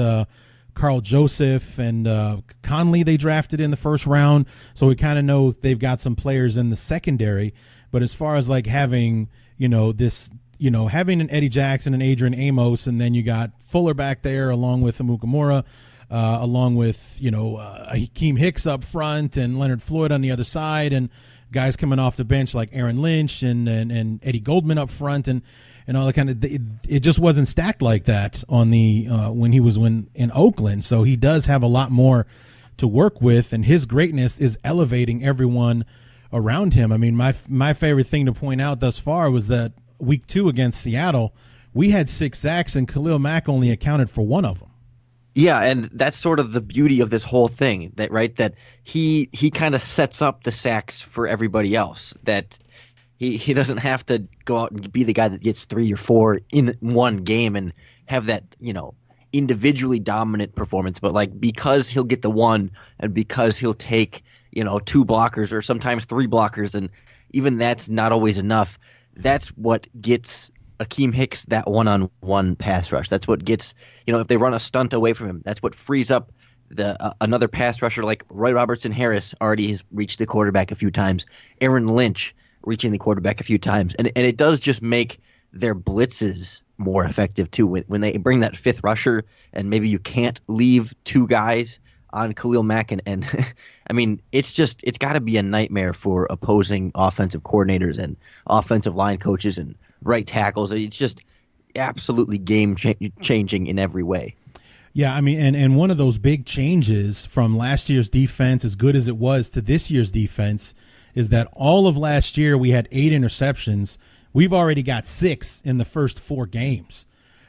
Carl Joseph and Conley they drafted in the first round, so we kind of know they've got some players in the secondary. But as far as like having, having an Eddie Jackson and Adrian Amos, and then you got Fuller back there along with Amukamura, along with, Hakeem Hicks up front and Leonard Floyd on the other side, and guys coming off the bench like Aaron Lynch and Eddie Goldman up front, and all that kind of, it just wasn't stacked like that on the when he was in Oakland. So he does have a lot more to work with, and his greatness is elevating everyone around him. I mean, my favorite thing to point out thus far was that week 2 against Seattle, we had 6 sacks and Khalil Mack only accounted for 1 of them. Yeah, and that's sort of the beauty of this whole thing, that he kind of sets up the sacks for everybody else, that he doesn't have to go out and be the guy that gets 3 or 4 in one game and have that, individually dominant performance, but like, because he'll get the 1 and because he'll take, 2 blockers or sometimes 3 blockers, and even that's not always enough. That's what gets Akeem Hicks that one-on-one pass rush. That's what gets, if they run a stunt away from him, that's what frees up another pass rusher like Roy Robertson Harris already has reached the quarterback a few times. Aaron Lynch reaching the quarterback a few times. And it does just make their blitzes more effective too. When they bring that 5th rusher and maybe you can't leave 2 guys on Khalil Mack, and I mean, it's got to be a nightmare for opposing offensive coordinators and offensive line coaches and right tackles. It's just absolutely game changing in every way. Yeah, I mean, and one of those big changes from last year's defense, as good as it was, to this year's defense, is that all of last year we had 8 interceptions. We've already got 6 in the first 4 games.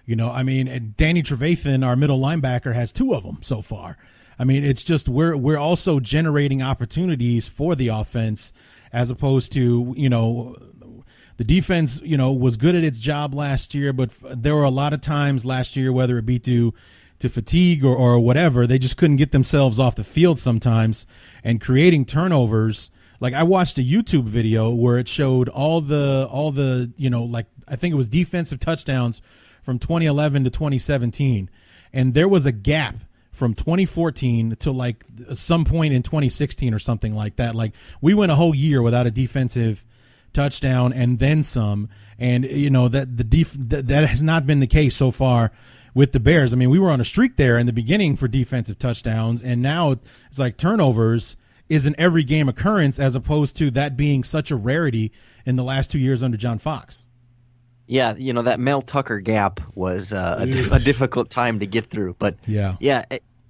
I mean, Danny Trevathan, our middle linebacker, has 2 of them so far. I mean, it's just we're also generating opportunities for the offense, as opposed to, the defense, was good at its job last year, but there were a lot of times last year, whether it be to fatigue or whatever, they just couldn't get themselves off the field sometimes, and creating turnovers. Like, I watched a YouTube video where it showed all the like, I think it was defensive touchdowns from 2011 to 2017, and there was a gap from 2014 to like some point in 2016 or something like that. Like, we went a whole year without a defensive touchdown and then some, and that has not been the case so far with the Bears. I mean, we were on a streak there in the beginning for defensive touchdowns, and now it's like turnovers is an every game occurrence, as opposed to that being such a rarity in the last 2 years under John Fox. Yeah, that Mel Tucker gap was a difficult time to get through. But yeah,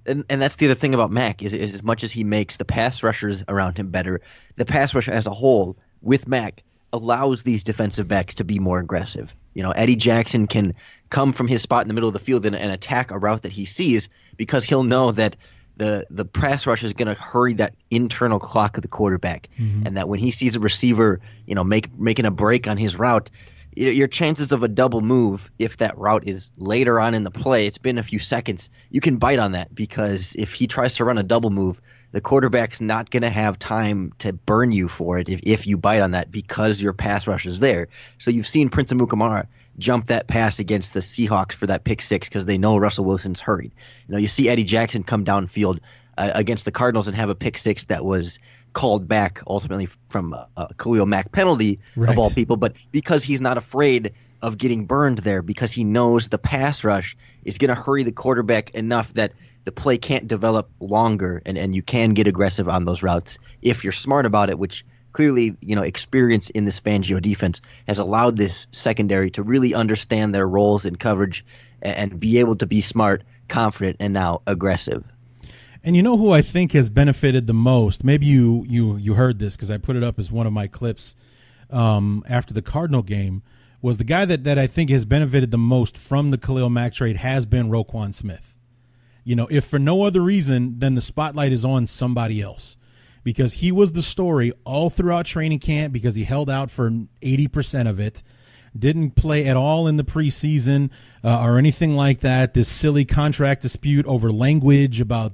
and that's the other thing about Mack is as much as he makes the pass rushers around him better, the pass rush as a whole with Mack allows these defensive backs to be more aggressive. Eddie Jackson can come from his spot in the middle of the field and attack a route that he sees, because he'll know that the pass rush is going to hurry that internal clock of the quarterback, and that when he sees a receiver, making a break on his route, your chances of a double move, if that route is later on in the play, it's been a few seconds, you can bite on that, because if he tries to run a double move, the quarterback's not going to have time to burn you for it if you bite on that, because your pass rush is there. So you've seen Prince Amukamara jump that pass against the Seahawks for that pick 6 because they know Russell Wilson's hurried. You see Eddie Jackson come downfield against the Cardinals and have a pick 6 that was called back ultimately from a Khalil Mack penalty, right, of all people, but because he's not afraid of getting burned there, because he knows the pass rush is going to hurry the quarterback enough that the play can't develop longer, and you can get aggressive on those routes if you're smart about it, which clearly, experience in this Fangio defense has allowed this secondary to really understand their roles in coverage and be able to be smart, confident, and now aggressive. And you know who I think has benefited the most? Maybe you heard this because I put it up as one of my clips after the Cardinal game, was the guy that I think has benefited the most from the Khalil Mack trade has been Roquan Smith. If for no other reason than the spotlight is on somebody else. because he was the story all throughout training camp because he held out for 80% of it. Didn't play at all in the preseason or anything like that. This silly contract dispute over language about,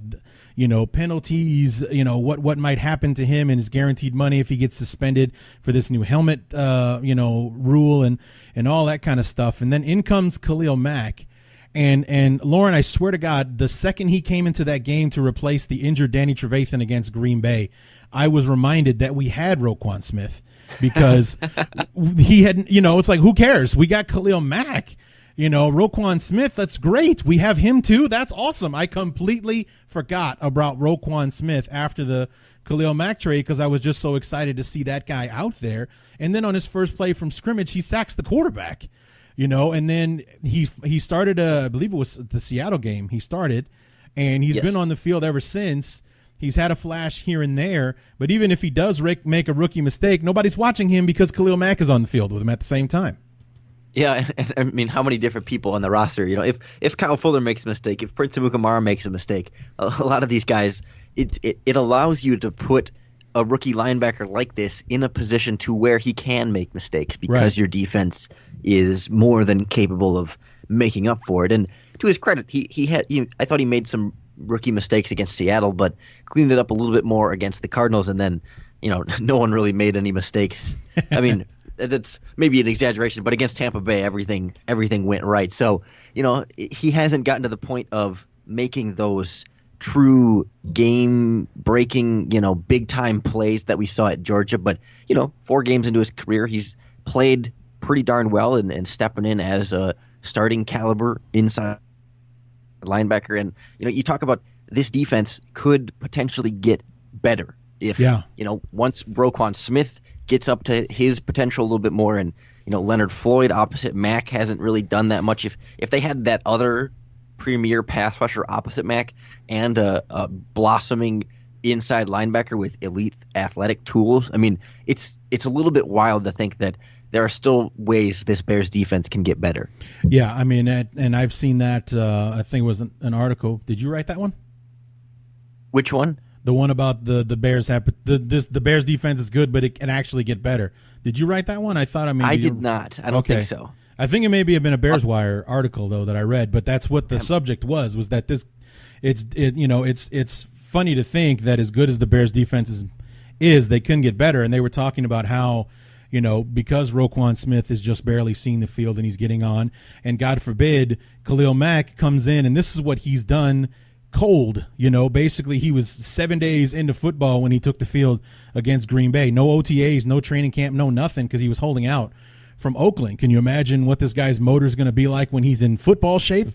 penalties, what might happen to him and his guaranteed money if he gets suspended for this new helmet, rule and all that kind of stuff. And then in comes Khalil Mack. And Lorin, I swear to God, the second he came into that game to replace the injured Danny Trevathan against Green Bay, I was reminded that we had Roquan Smith because he had, it's like, who cares? We got Khalil Mack, Roquan Smith. That's great. We have him too. That's awesome. I completely forgot about Roquan Smith after the Khalil Mack trade because I was just so excited to see that guy out there. And then on his first play from scrimmage, he sacks the quarterback. And then he started, I believe it was the Seattle game. He started, and he's been on the field ever since. He's had a flash here and there, but even if he does make a rookie mistake, nobody's watching him because Khalil Mack is on the field with him at the same time. Yeah, and I mean, how many different people on the roster? If Kyle Fuller makes a mistake, if Prince Amukamara makes a mistake, a lot of these guys, it allows you to put a rookie linebacker like this in a position to where he can make mistakes because your defense is more than capable of making up for it. And to his credit, I thought he made some rookie mistakes against Seattle, but cleaned it up a little bit more against the Cardinals. And then, no one really made any mistakes. I mean, that's maybe an exaggeration, but against Tampa Bay, everything went right. So, he hasn't gotten to the point of making those true game-breaking, big-time plays that we saw at Georgia. But, 4 games into his career, he's played pretty darn well and stepping in as a starting caliber inside linebacker. And, you talk about this defense could potentially get better if, once Roquan Smith gets up to his potential a little bit more and, Leonard Floyd opposite Mack hasn't really done that much. If they had that other premier pass rusher opposite Mack and a blossoming inside linebacker with elite athletic tools, I mean, it's a little bit wild to think that there are still ways this Bears defense can get better. Yeah, I mean, and I've seen that. I think it was an article. Did you write that one? Which one? The one about the Bears have the Bears defense is good, but it can actually get better. Did you write that one? I thought I did not. I don't think so. I think it maybe have been a Bears Wire article though that I read, but that's what the subject was that it's funny to think that as good as the Bears defense is, they couldn't get better, and they were talking about how, because Roquan Smith is just barely seeing the field and he's getting on, and God forbid Khalil Mack comes in and this is what he's done cold, basically he was 7 days into football when he took the field against Green Bay. No OTAs, no training camp, no nothing because he was holding out from Oakland. Can you imagine what this guy's motor is going to be like when he's in football shape,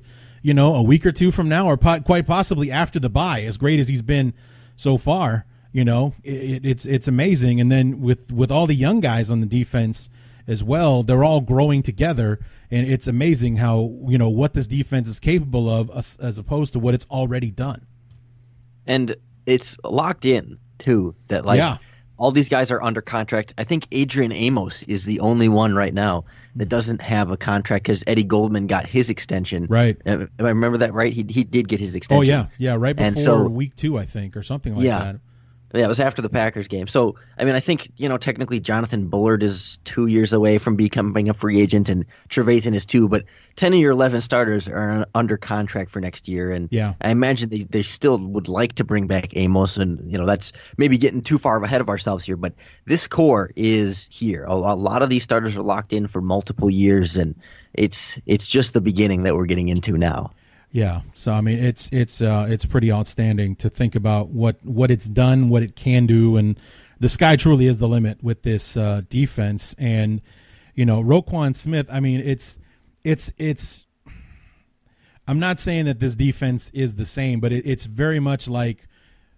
a week or two from now, or quite possibly after the bye, as great as he's been so far? It's amazing. And then with all the young guys on the defense as well, they're all growing together, and it's amazing how, what this defense is capable of as opposed to what it's already done. And it's locked in too, that all these guys are under contract. I think Adrian Amos is the only one right now that doesn't have a contract because Eddie Goldman got his extension. Right. I remember that right? He did get his extension. Oh, yeah, right before week 2, I think, or something like that. Yeah, it was after the Packers game. So, I mean, I think, technically Jonathan Bullard is 2 years away from becoming a free agent, and Trevathan is 2, but 10 of your 11 starters are under contract for next year. And I imagine they still would like to bring back Amos, and, that's maybe getting too far ahead of ourselves here, but this core is here. A lot of these starters are locked in for multiple years, and it's just the beginning that we're getting into now. Yeah, so I mean, it's pretty outstanding to think about what it's done, what it can do, and the sky truly is the limit with this defense. And Roquan Smith, I mean, it's. I'm not saying that this defense is the same, but it's very much like,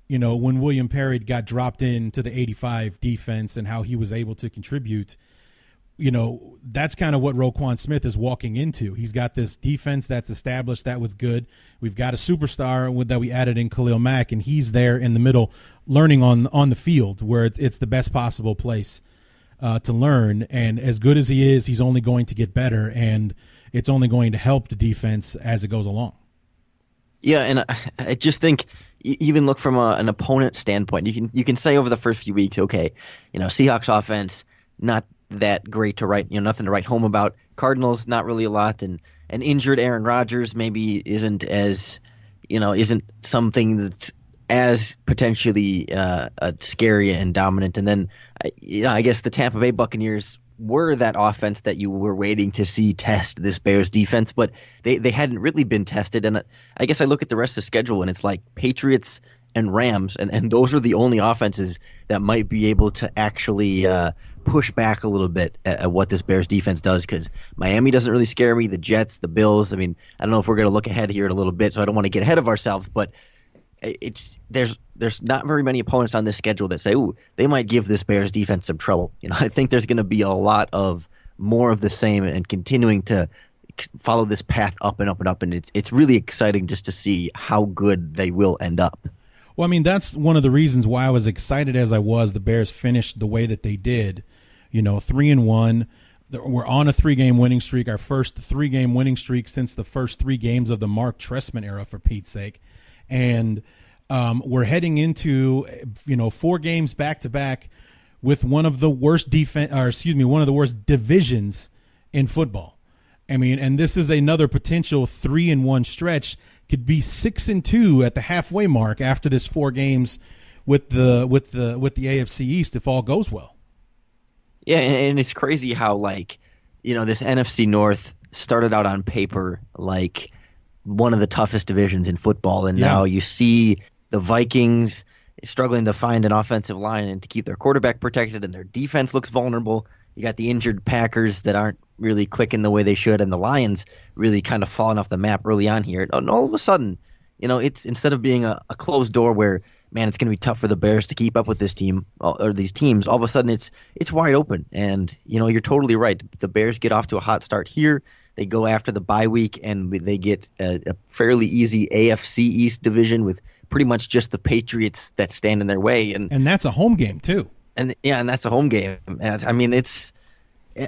when William Perry got dropped into the 85 defense and how he was able to contribute. That's kind of what Roquan Smith is walking into. He's got this defense that's established that was good. We've got a superstar that we added in Khalil Mack, and he's there in the middle learning on the field where it's the best possible place to learn. And as good as he is, he's only going to get better, and it's only going to help the defense as it goes along. Yeah, and I just think even look from an opponent standpoint. You can say over the first few weeks, okay, Seahawks offense not that great to write, nothing to write home about. Cardinals not really a lot, and an injured Aaron Rodgers maybe isn't something that's as potentially scary and dominant. And then I guess the Tampa Bay Buccaneers were that offense that you were waiting to see test this Bears defense, but they hadn't really been tested. And I guess I look at the rest of the schedule and it's like Patriots and Rams, and those are the only offenses that might be able to actually push back a little bit at what this Bears defense does, because Miami doesn't really scare me. The Jets, the Bills, I mean, I don't know if we're going to look ahead here in a little bit, so I don't want to get ahead of ourselves, but there's not very many opponents on this schedule that say, ooh, they might give this Bears defense some trouble. I think there's going to be a lot of more of the same and continuing to follow this path up and up and up, and it's really exciting just to see how good they will end up. Well, I mean, that's one of the reasons why I was excited as I was. The Bears finished the way that they did, 3-1. We're on a 3-game winning streak, our first 3-game winning streak since the first 3 games of the Mark Trestman era, for Pete's sake. And we're heading into 4 games back to back with one of the worst one of the worst divisions in football. I mean, and this is another potential 3-1 stretch. Could be 6-2 at the halfway mark after this 4 games with the AFC East if all goes well. Yeah, and it's crazy how this NFC North started out on paper like one of the toughest divisions in football, and now you see the Vikings struggling to find an offensive line and to keep their quarterback protected, and their defense looks vulnerable. You got the injured Packers that aren't really clicking the way they should, and the Lions really kind of falling off the map early on here. And all of a sudden, it's instead of being a closed door where, man, it's going to be tough for the Bears to keep up with this team or these teams, all of a sudden it's wide open. And, you're totally right. The Bears get off to a hot start here. They go after the bye week, and they get a fairly easy AFC East division with pretty much just the Patriots that stand in their way. And that's a home game, too. And that's a home game. And, I mean, it's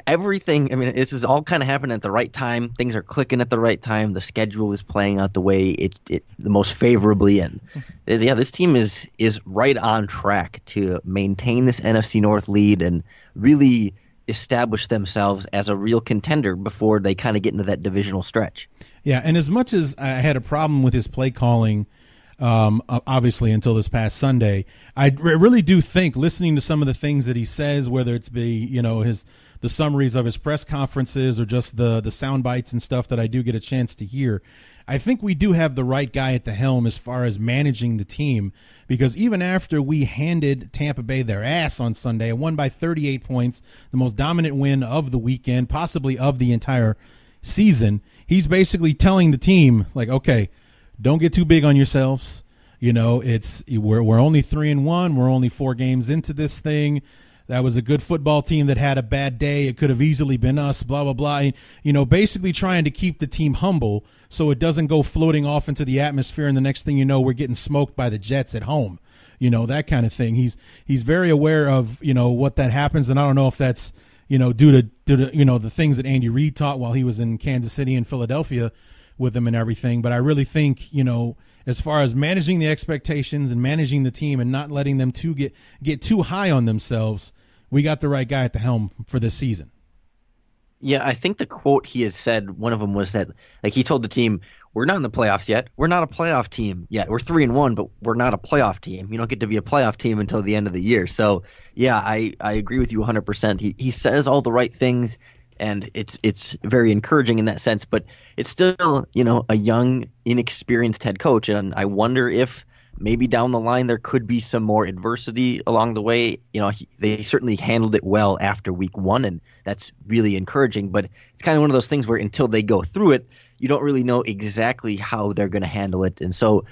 everything. I mean, this is all kind of happening at the right time. Things are clicking at the right time. The schedule is playing out the way it the most favorably. And this team is right on track to maintain this NFC North lead and really establish themselves as a real contender before they kind of get into that divisional stretch. Yeah, and as much as I had a problem with his play calling, obviously until this past Sunday, I really do think, listening to some of the things that he says, whether it's the summaries of his press conferences or just the sound bites and stuff that I do get a chance to hear, I think we do have the right guy at the helm as far as managing the team, because even after we handed Tampa Bay their ass on Sunday, won by 38 points, the most dominant win of the weekend, possibly of the entire season, he's basically telling the team, like, okay, don't get too big on yourselves. We're only 3-1. We're only 4 games into this thing. That was a good football team that had a bad day. It could have easily been us, blah, blah, blah. Basically trying to keep the team humble so it doesn't go floating off into the atmosphere, and the next thing you know, we're getting smoked by the Jets at home, that kind of thing. He's very aware of, what that happens, and I don't know if that's, due to the things that Andy Reid taught while he was in Kansas City and Philadelphia with him and everything. But I really think, as far as managing the expectations and managing the team and not letting them get too high on themselves, we got the right guy at the helm for this season. Yeah, I think the quote he has said, one of them was that, he told the team, we're not in the playoffs yet. We're not a playoff team yet. We're 3-1, but we're not a playoff team. You don't get to be a playoff team until the end of the year. So, yeah, I agree with you 100%. He says all the right things, and it's very encouraging in that sense. But it's still, a young, inexperienced head coach, and I wonder if maybe down the line there could be some more adversity along the way. They certainly handled it well after week 1, and that's really encouraging. But it's kind of one of those things where until they go through it, you don't really know exactly how they're going to handle it. And so,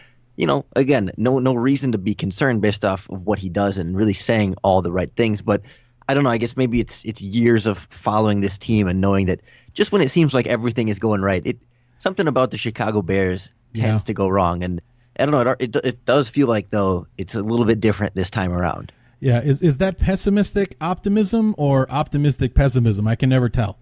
again, no reason to be concerned based off of what he does and really saying all the right things. But I don't know. I guess maybe it's years of following this team and knowing that just when it seems like everything is going right, something about the Chicago Bears tends to go wrong. And I don't know. It does feel like, though, it's a little bit different this time around. Yeah. Is that pessimistic optimism or optimistic pessimism? I can never tell.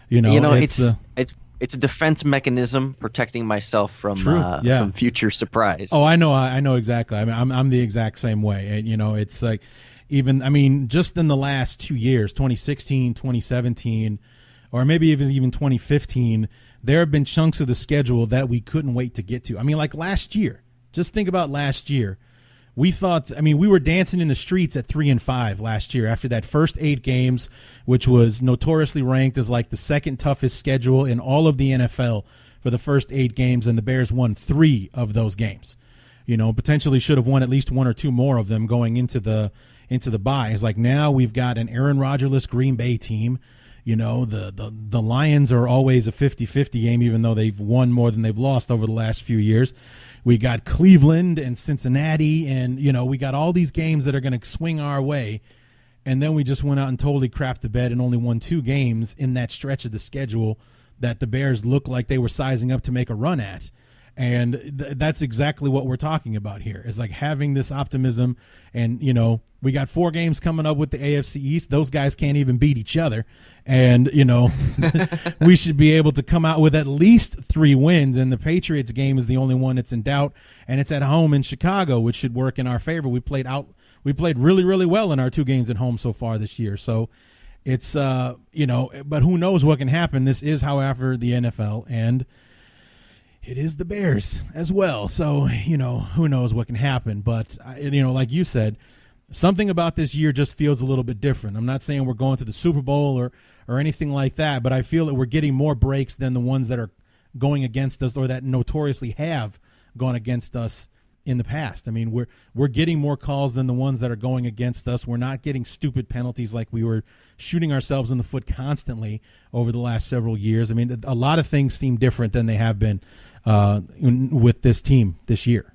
It's it's a defense mechanism protecting myself from from future surprise. Oh, I know exactly. I mean, I'm the exact same way. And, it's like just in the last 2 years, 2016, 2017, or maybe even 2015, there have been chunks of the schedule that we couldn't wait to get to. I mean, like last year. Just think about last year. We were dancing in the streets at 3-5 last year after that first 8 games, which was notoriously ranked as like the second toughest schedule in all of the NFL for the first 8 games, and the Bears won 3 of those games. Potentially should have won at least 1 or 2 more of them going into the bye. It's like now we've got an Aaron Rodgers-less Green Bay team. The Lions are always a 50-50 game, even though they've won more than they've lost over the last few years. We got Cleveland and Cincinnati, and, we got all these games that are going to swing our way. And then we just went out and totally crapped the bed and only won 2 games in that stretch of the schedule that the Bears looked like they were sizing up to make a run at. And that's exactly what we're talking about here. It's like having this optimism. And, we got 4 games coming up with the AFC East. Those guys can't even beat each other. And, we should be able to come out with at least 3 wins. And the Patriots game is the only one that's in doubt. And it's at home in Chicago, which should work in our favor. We played really, really well in our 2 games at home so far this year. So it's, but who knows what can happen. This is, however, the NFL. And it is the Bears as well. So, who knows what can happen. But, like you said, something about this year just feels a little bit different. I'm not saying we're going to the Super Bowl or anything like that, but I feel that we're getting more breaks than the ones that are going against us or that notoriously have gone against us in the past. I mean, we're getting more calls than the ones that are going against us. We're not getting stupid penalties like we were shooting ourselves in the foot constantly over the last several years. I mean, a lot of things seem different than they have been with this team this year.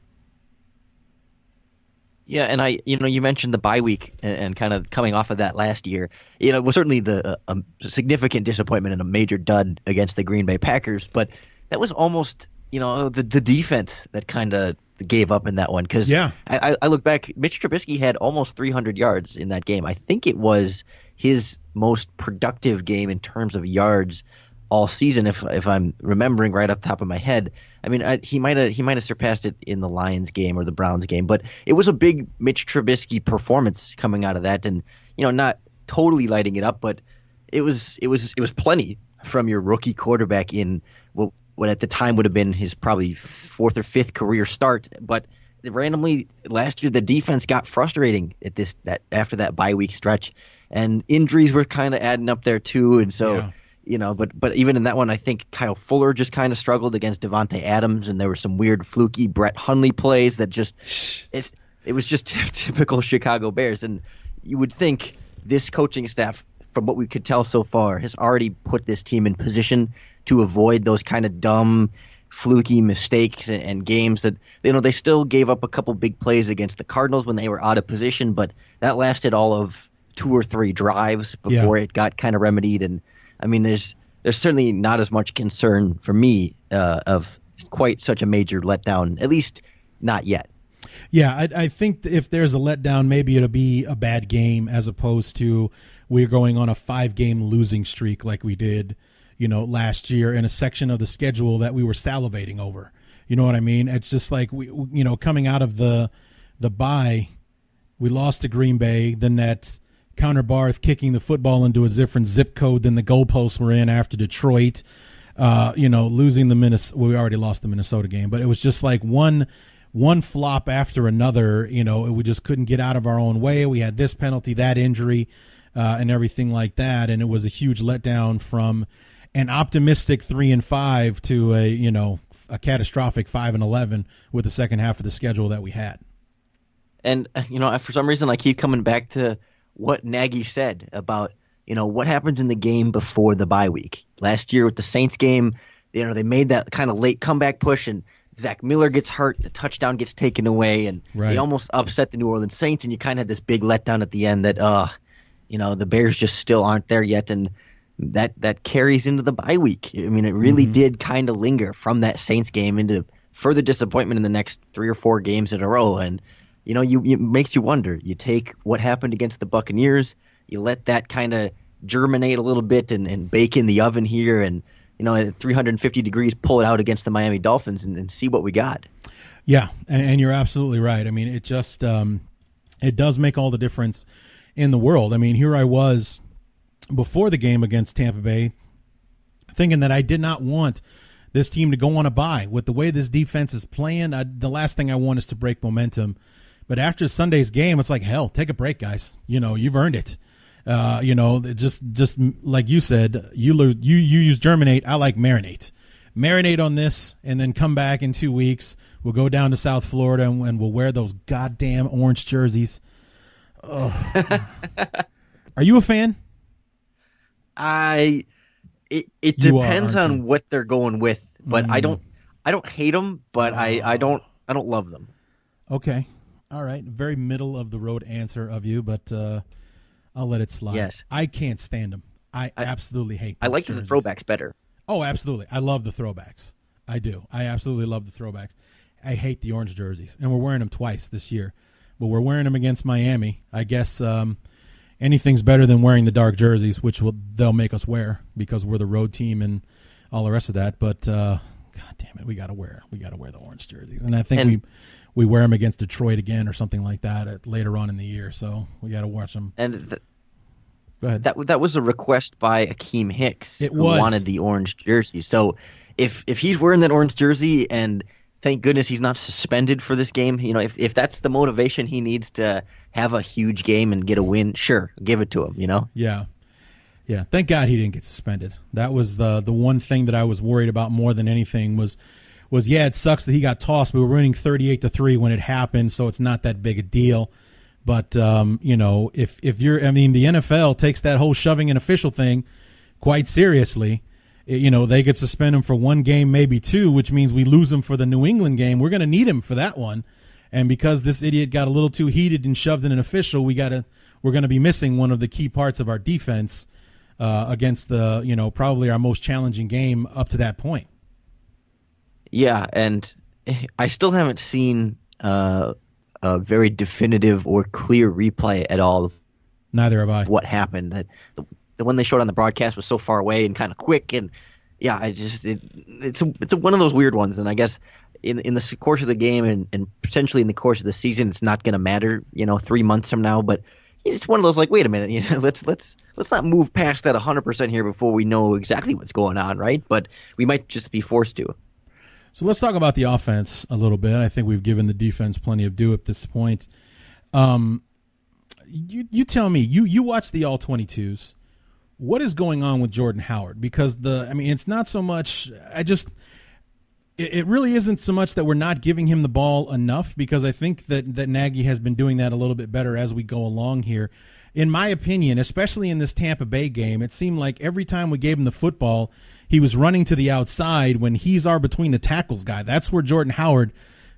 Yeah, and you mentioned the bye week and kind of coming off of that last year. It was certainly a significant disappointment and a major dud against the Green Bay Packers, but that was almost, the defense that kind of gave up in that one. Because I look back, Mitch Trubisky had almost 300 yards in that game. I think it was his most productive game in terms of yards all season, if I'm remembering right off the top of my head. I mean, he might have surpassed it in the Lions game or the Browns game, but it was a big Mitch Trubisky performance coming out of that, and not totally lighting it up, but it was plenty from your rookie quarterback in what at the time would have been his probably 4th or 5th career start. But randomly last year, the defense got frustrating at after that bye week stretch, and injuries were kind of adding up there too, and so. Yeah. But even in that one, I think Kyle Fuller just kind of struggled against Devontae Adams, and there were some weird fluky Brett Hundley plays that just it was just typical Chicago Bears. And you would think this coaching staff, from what we could tell so far, has already put this team in position to avoid those kind of dumb, fluky mistakes and games that they still gave up a couple big plays against the Cardinals when they were out of position, but that lasted all of 2 or 3 drives before it got kind of remedied. And I mean, there's certainly not as much concern for me of quite such a major letdown, at least not yet. Yeah, I think if there's a letdown, maybe it'll be a bad game as opposed to we're going on a 5-game losing streak like we did, last year in a section of the schedule that we were salivating over. You know what I mean? It's just like we coming out of the bye, we lost to Green Bay, then that Counter Barth kicking the football into a different zip code than the goalposts were in after Detroit, losing the Minnesota. We already lost the Minnesota game, but it was just like one flop after another. We just couldn't get out of our own way. We had this penalty, that injury, and everything like that, and it was a huge letdown from an optimistic 3-5 to a catastrophic 5-11 with the second half of the schedule that we had. And for some reason, I keep coming back to what Nagy said about, what happens in the game before the bye week. Last year with the Saints game, they made that kind of late comeback push, and Zach Miller gets hurt, the touchdown gets taken away, and they almost upset the New Orleans Saints, and you kind of had this big letdown at the end that, the Bears just still aren't there yet, and that carries into the bye week. I mean, it really did kind of linger from that Saints game into further disappointment in the next 3 or 4 games in a row, and it makes you wonder. You take what happened against the Buccaneers, you let that kind of germinate a little bit and bake in the oven here, and at 350 degrees, pull it out against the Miami Dolphins and see what we got. Yeah, and you're absolutely right. I mean, it just it does make all the difference in the world. I mean, here I was before the game against Tampa Bay thinking that I did not want this team to go on a bye. With the way this defense is playing, the last thing I want is to break momentum. But after Sunday's game, it's like, hell, take a break, guys. You've earned it. Just like you said, you use germinate. I like marinate. Marinate on this, and then come back in 2 weeks. We'll go down to South Florida and we'll wear those goddamn orange jerseys. Oh. Are you a fan? It depends on what they're going with, but I don't hate them, but I don't love them. Okay, all right, very middle of the road answer of you, but I'll let it slide. Yes, I can't stand them. I absolutely hate. I like the throwbacks better. Oh, absolutely, I love the throwbacks. I do. I absolutely love the throwbacks. I hate the orange jerseys, and we're wearing them twice this year, but we're wearing them against Miami. I guess anything's better than wearing the dark jerseys, which they'll make us wear because we're the road team and all the rest of that. But God damn it, we got to wear the orange jerseys, and I think we wear them against Detroit again or something like that later on in the year. So we got to watch them. And go ahead. That was a request by Akeem Hicks, who wanted the orange jersey. So if he's wearing that orange jersey, and thank goodness he's not suspended for this game, if that's the motivation he needs to have a huge game and get a win, sure, give it to him, Yeah. Yeah, thank God he didn't get suspended. That was the one thing that I was worried about more than anything was it sucks that he got tossed. We were winning 38-3 when it happened, so it's not that big a deal. But if you're, I mean, the NFL takes that whole shoving an official thing quite seriously. They could suspend him for one game, maybe two, which means we lose him for the New England game. We're going to need him for that one. And because this idiot got a little too heated and shoved in an official, we're going to be missing one of the key parts of our defense against the, probably our most challenging game up to that point. Yeah, and I still haven't seen a very definitive or clear replay at all. Neither have I. What happened? That the one they showed on the broadcast was so far away and kind of quick, and yeah, it's one of those weird ones. And I guess in the course of the game and potentially in the course of the season, it's not going to matter, 3 months from now. But it's one of those like, wait a minute, let's not move past that 100% here before we know exactly what's going on, right? But we might just be forced to. So let's talk about the offense a little bit. I think we've given the defense plenty of due at this point. You tell me, you watch the All-22s. What is going on with Jordan Howard? Because it's not so much. It really isn't so much that we're not giving him the ball enough, because I think that Nagy has been doing that a little bit better as we go along here. In my opinion, especially in this Tampa Bay game, it seemed like every time we gave him the football, he was running to the outside when he's our between the tackles guy. That's where Jordan Howard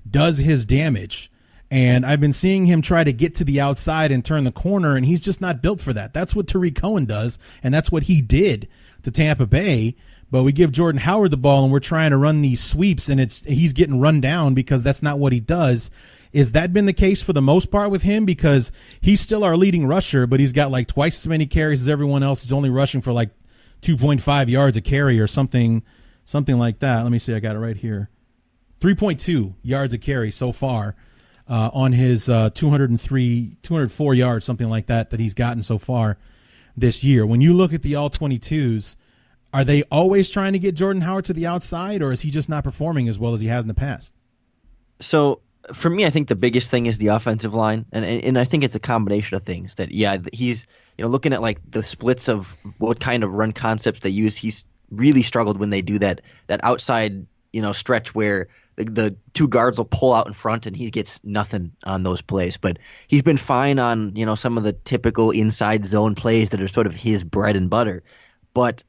does his damage. And I've been seeing him try to get to the outside and turn the corner, and he's just not built for that. That's what Tariq Cohen does, and that's what he did to Tampa Bay. But we give Jordan Howard the ball, and we're trying to run these sweeps, and he's getting run down because that's not what he does. Is that been the case for the most part with him? Because he's still our leading rusher, but he's got like twice as many carries as everyone else. He's only rushing for like 2.5 yards a carry or something like that. Let me see. I got it right here. 3.2 yards a carry so far. On his 204 yards, something like that he's gotten so far this year. When you look at the All-22s, are they always trying to get Jordan Howard to the outside, or is he just not performing as well as he has in the past? So for me, I think the biggest thing is the offensive line, and I think it's a combination of things. That he's looking at like the splits of what kind of run concepts they use. He's really struggled when they do that outside stretch where the two guards will pull out in front and he gets nothing on those plays. But he's been fine on, some of the typical inside zone plays that are sort of his bread and butter. But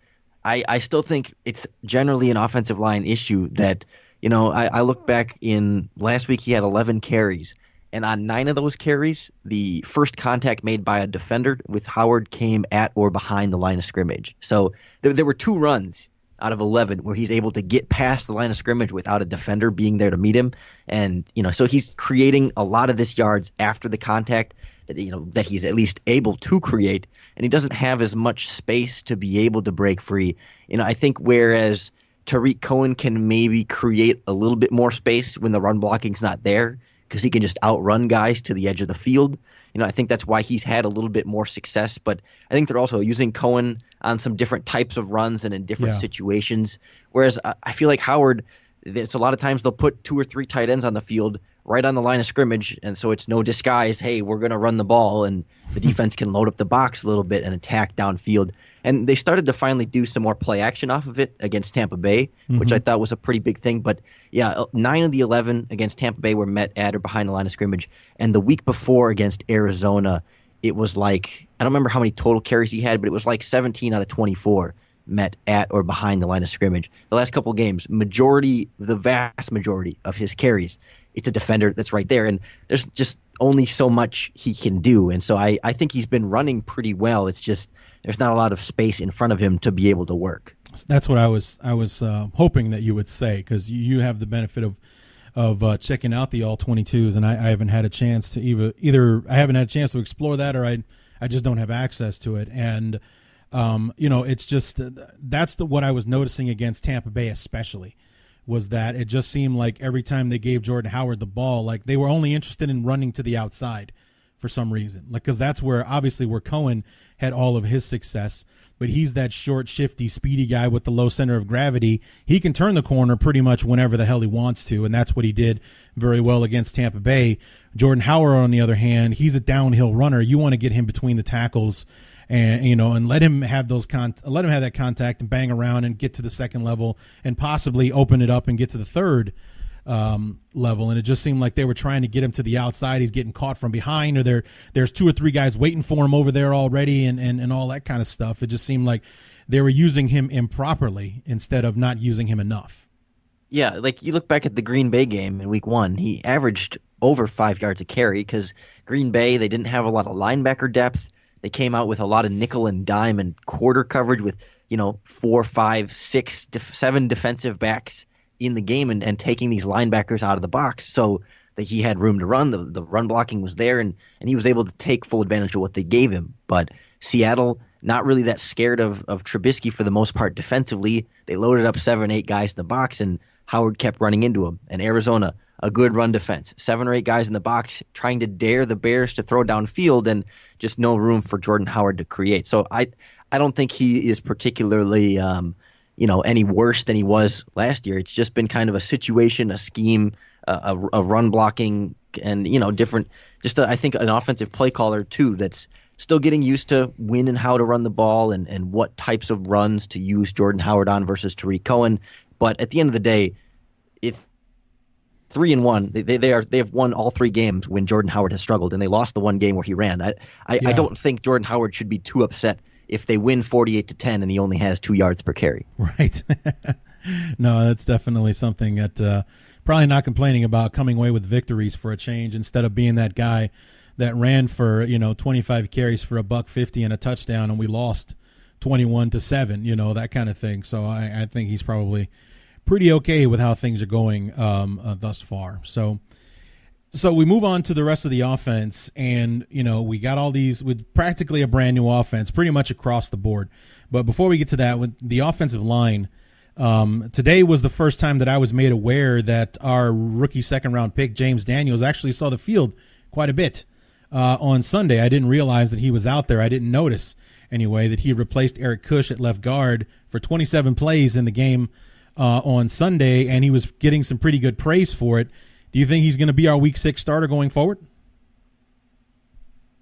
I still think it's generally an offensive line issue that, I look back in last week, he had 11 carries. And on 9 of those carries, the first contact made by a defender with Howard came at or behind the line of scrimmage. So there were 2 runs out of 11 where he's able to get past the line of scrimmage without a defender being there to meet him. And, so he's creating a lot of this yards after the contact. that he's at least able to create, and he doesn't have as much space to be able to break free. I think whereas Tariq Cohen can maybe create a little bit more space when the run blocking's not there because he can just outrun guys to the edge of the field. I think that's why he's had a little bit more success, but I think they're also using Cohen on some different types of runs and in different situations. Whereas I feel like Howard, it's a lot of times they'll put 2 or 3 tight ends on the field right on the line of scrimmage, and so it's no disguise, hey, we're going to run the ball, and the defense can load up the box a little bit and attack downfield. And they started to finally do some more play action off of it against Tampa Bay, which I thought was a pretty big thing. But, 9 of the 11 against Tampa Bay were met at or behind the line of scrimmage. And the week before against Arizona, it was like, I don't remember how many total carries he had, but it was like 17 out of 24 met at or behind the line of scrimmage. The last couple of games, the vast majority of his carries, it's a defender that's right there. And there's just only so much he can do. And so I think he's been running pretty well. It's just there's not a lot of space in front of him to be able to work. That's what I was hoping that you would say, because you have the benefit of checking out the all 22s, and I haven't had a chance to either I haven't had a chance to explore that, or I just don't have access to it. And it's just that's what I was noticing against Tampa Bay, especially, was that it just seemed like every time they gave Jordan Howard the ball, like they were only interested in running to the outside for some reason, like because that's where Cohen had all of his success. But he's that short, shifty, speedy guy with the low center of gravity. He can turn the corner pretty much whenever the hell he wants to, and that's what he did very well against Tampa Bay. Jordan Howard, on the other hand, he's a downhill runner. You want to get him between the tackles, and let him have that contact and bang around and get to the second level and possibly open it up and get to the third level. And it just seemed like they were trying to get him to the outside. He's getting caught from behind, or there's 2 or 3 guys waiting for him over there already, and all that kind of stuff. It just seemed like they were using him improperly instead of not using him enough. Yeah, like you look back at the Green Bay game in week 1, he averaged over 5 yards a carry because Green Bay, they didn't have a lot of linebacker depth. They came out with a lot of nickel and dime and quarter coverage with 4, 5, 6, 7 defensive backs in the game and taking these linebackers out of the box so that he had room to run. The run blocking was there, and he was able to take full advantage of what they gave him. But Seattle, not really that scared of Trubisky for the most part defensively. They loaded up 7, 8 guys in the box, and Howard kept running into him. And Arizona, a good run defense, 7 or 8 guys in the box trying to dare the Bears to throw downfield, and just no room for Jordan Howard to create. So I don't think he is particularly any worse than he was last year. It's just been kind of a situation, a scheme, a run blocking, and different. Just I think an offensive play caller too that's still getting used to when and how to run the ball and what types of runs to use Jordan Howard on versus Tariq Cohen. But at the end of the day, if 3-1, they have won all 3 games when Jordan Howard has struggled, and they lost the one game where he ran. I don't think Jordan Howard should be too upset if they win 48-10 and he only has 2 yards per carry. Right. No, that's definitely something that probably not complaining about, coming away with victories for a change instead of being that guy that ran for 25 carries for $150 and a touchdown, and we lost 21-7, that kind of thing. So I think he's probably pretty okay with how things are going thus far. So we move on to the rest of the offense, and we got all these with practically a brand new offense pretty much across the board. But before we get to that, with the offensive line, today was the first time that I was made aware that our rookie second-round pick James Daniels actually saw the field quite a bit on Sunday. I didn't realize that he was out there. I didn't notice anyway that he replaced Eric Cush at left guard for 27 plays in the game on Sunday, and he was getting some pretty good praise for it. Do you think he's going to be our Week 6 starter going forward?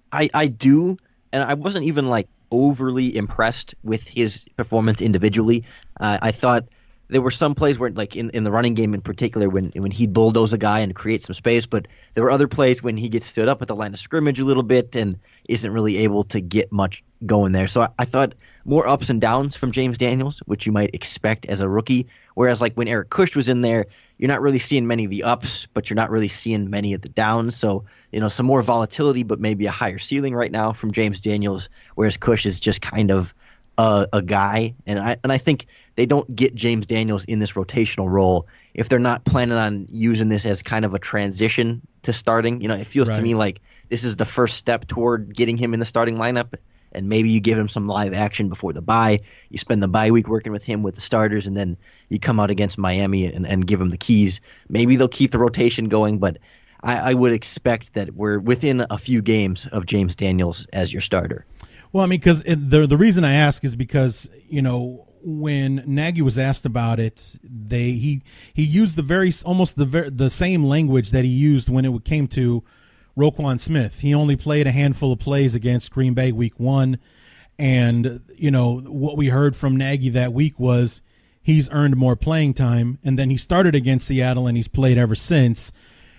I do, and I wasn't even overly impressed with his performance individually. I thought there were some plays where, in the running game in particular, when he'd bulldoze a guy and create some space, but there were other plays when he gets stood up at the line of scrimmage a little bit and isn't really able to get much going there. So I thought more ups and downs from James Daniels, which you might expect as a rookie. Whereas when Eric Cush was in there, you're not really seeing many of the ups, but you're not really seeing many of the downs. So, some more volatility, but maybe a higher ceiling right now from James Daniels, whereas Cush is just kind of a guy, and I think they don't get James Daniels in this rotational role if they're not planning on using this as kind of a transition to starting. It feels to me like this is the first step toward getting him in the starting lineup, and maybe you give him some live action before the bye. You spend the bye week working with him with the starters, and then you come out against Miami and give him the keys. Maybe they'll keep the rotation going, but I would expect that we're within a few games of James Daniels as your starter. Well, I mean, because the reason I ask is because, when Nagy was asked about it, he used the same language that he used when it came to Roquan Smith. He only played a handful of plays against Green Bay week 1, and what we heard from Nagy that week was he's earned more playing time, and then he started against Seattle and he's played ever since.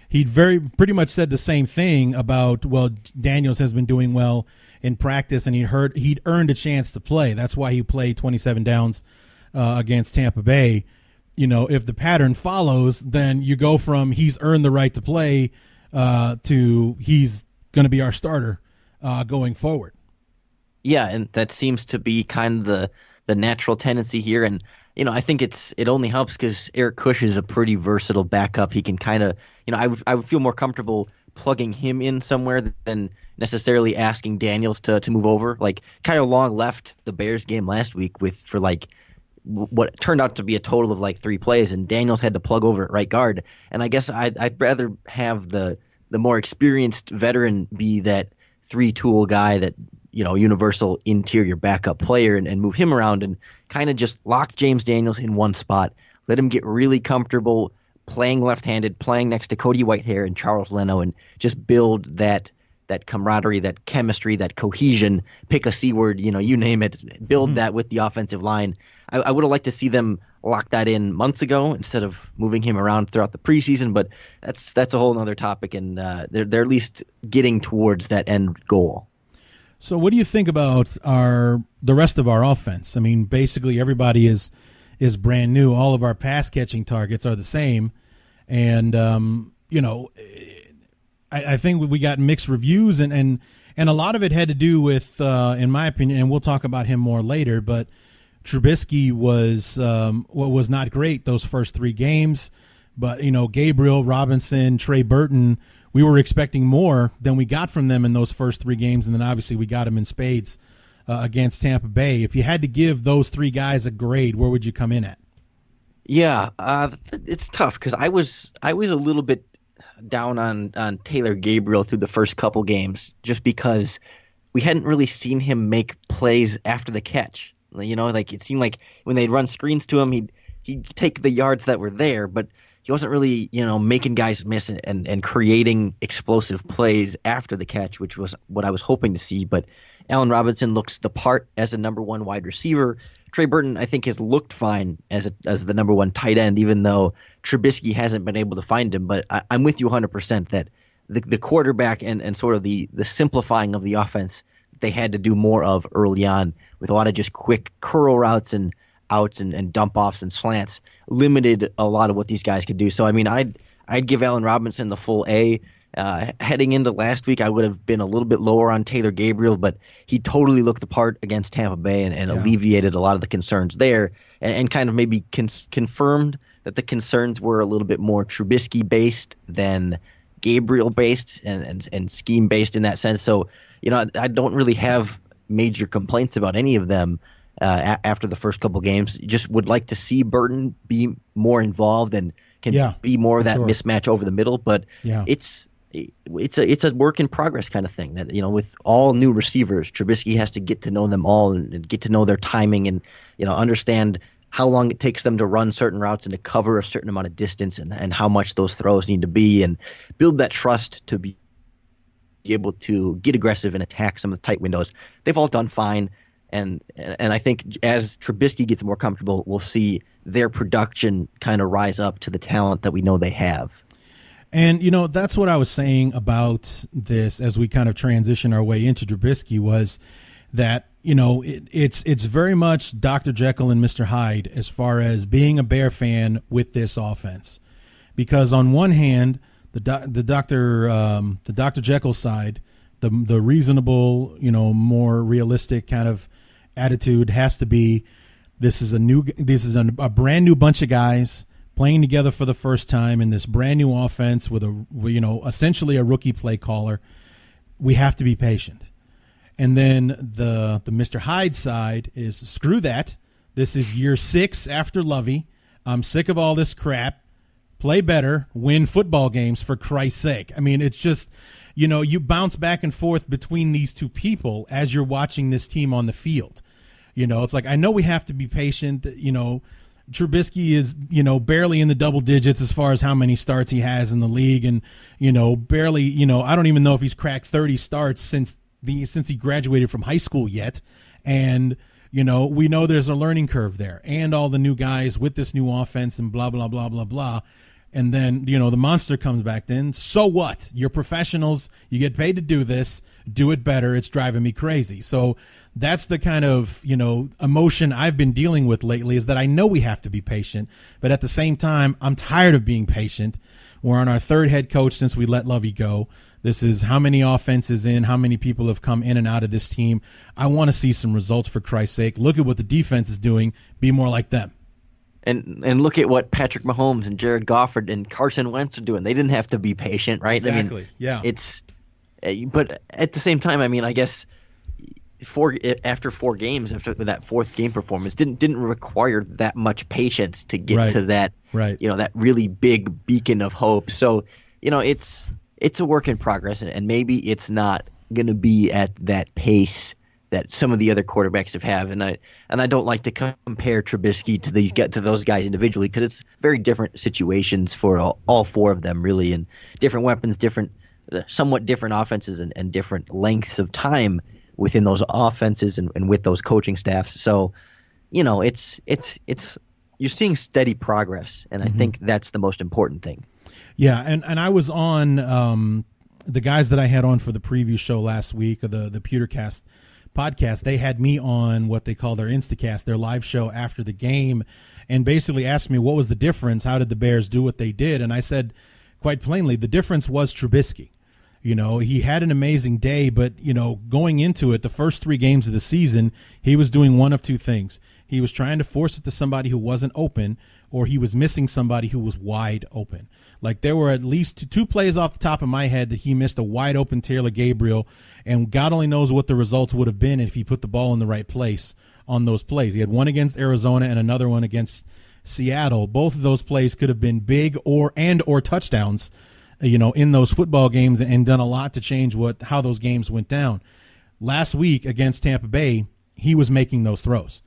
He pretty much said the same thing about, well, Daniels has been doing well in practice, and he'd earned a chance to play. That's why he played 27 downs against Tampa Bay. If the pattern follows, then you go from he's earned the right to play to he's going to be our starter going forward. Yeah, and that seems to be kind of the natural tendency here. And I think it only helps because Eric Kush is a pretty versatile backup. He can kind of, I would feel more comfortable plugging him in somewhere than necessarily asking Daniels to move over. Like Kyle Long left the Bears game last week for what turned out to be a total of like 3 plays, and Daniels had to plug over at right guard. And I guess I'd rather have the more experienced veteran be that 3-tool guy, that universal interior backup player, and move him around and kind of just lock James Daniels in one spot. Let him get really comfortable playing left-handed, playing next to Cody Whitehair and Charles Leno, and just build that camaraderie, that chemistry, that cohesion. Pick a C word, you name it. Build that with the offensive line. I would have liked to see them lock that in months ago instead of moving him around throughout the preseason, but that's a whole other topic, and they're at least getting towards that end goal. So what do you think about the rest of our offense? I mean, basically everybody is brand new. All of our pass catching targets are the same, and I think we got mixed reviews, and a lot of it had to do with, in my opinion, and we'll talk about him more later, but Trubisky was not great those first 3 games. But Gabriel, Robinson, Trey Burton, we were expecting more than we got from them in those first 3 games, and then obviously we got them in spades against Tampa Bay. If you had to give those 3 guys a grade, where would you come in at? Yeah, it's tough because I was a little bit down on Taylor Gabriel through the first couple games, just because we hadn't really seen him make plays after the catch. Like it seemed like when they'd run screens to him, he'd take the yards that were there, but he wasn't really, making guys miss and creating explosive plays after the catch, which was what I was hoping to see. But Allen Robinson looks the part as a number 1 wide receiver. Trey Burton, I think, has looked fine as the number 1 tight end, even though Trubisky hasn't been able to find him. But I'm with you 100% that the quarterback and sort of the simplifying of the offense they had to do more of early on, with a lot of just quick curl routes and outs and dump offs and slants, limited a lot of what these guys could do. So I mean, I'd give Allen Robinson the full A. Heading into last week, I would have been a little bit lower on Taylor Gabriel, but he totally looked the part against Tampa Bay and alleviated a lot of the concerns there, and kind of maybe confirmed that the concerns were a little bit more Trubisky based than Gabriel based and scheme based in that sense. So I don't really have major complaints about any of them after the first couple games. Just would like to see Burton be more involved and can be more of that mismatch over the middle. But it's a work in progress kind of thing. That with all new receivers, Trubisky has to get to know them all and get to know their timing and understand how long it takes them to run certain routes and to cover a certain amount of distance and how much those throws need to be, and build that trust to be able to get aggressive and attack some of the tight windows. They've all done fine. And I think as Trubisky gets more comfortable, we'll see their production kind of rise up to the talent that we know they have. And, that's what I was saying about this as we kind of transition our way into Trubisky, was that, it's very much Dr. Jekyll and Mr. Hyde as far as being a Bear fan with this offense. Because on one hand, the Dr. Jekyll side, the reasonable, more realistic kind of attitude has to be, this is a brand new bunch of guys playing together for the first time in this brand new offense with essentially a rookie play caller. We have to be patient. And then the Mr. Hyde side is, screw that. This is year 6 after Lovey. I'm sick of all this crap. Play better, win football games, for Christ's sake. I mean, it's just, you bounce back and forth between these two people as you're watching this team on the field. It's like, I know we have to be patient. Trubisky is, barely in the double digits as far as how many starts he has in the league. And, barely, I don't even know if he's cracked 30 starts since he graduated from high school yet. And, we know there's a learning curve there, and all the new guys with this new offense and blah, blah, blah, blah, blah. And then, the monster comes back in. So what? You're professionals. You get paid to do this. Do it better. It's driving me crazy. So that's the kind of, emotion I've been dealing with lately, is that I know we have to be patient, but at the same time, I'm tired of being patient. We're on our 3rd head coach since we let Lovey go. This is how many offenses in, how many people have come in and out of this team. I want to see some results, for Christ's sake. Look at what the defense is doing. Be more like them. And look at what Patrick Mahomes and Jared Goff and Carson Wentz are doing. They didn't have to be patient, right? Exactly. I mean, yeah. But at the same time, I mean, I guess after 4 games, after that 4th game performance, didn't require that much patience to get to that, that really big beacon of hope. So, it's a work in progress, and maybe it's not going to be at that pace that some of the other quarterbacks have. And I don't like to compare Trubisky to those guys individually, because it's very different situations for all 4 of them, really, and different weapons, somewhat different offenses, and different lengths of time within those offenses and with those coaching staffs. So, it's you're seeing steady progress, and I think that's the most important thing. Yeah, and I was on the guys that I had on for the preview show last week, the Pewtercast podcast. They had me on what they call their Instacast, their live show after the game, and basically asked me what was the difference, how did the Bears do what they did, and I said quite plainly, the difference was Trubisky. He had an amazing day, but, going into it, the first 3 games of the season, he was doing one of 2 things. He was trying to force it to somebody who wasn't open, or he was missing somebody who was wide open. Like, there were at least 2 plays off the top of my head that he missed a wide open Taylor Gabriel, and God only knows what the results would have been if he put the ball in the right place on those plays. He had one against Arizona and another one against Seattle. Both of those plays could have been big or touchdowns, in those football games, and done a lot to change how those games went down. Last week against Tampa Bay, he was making those throws.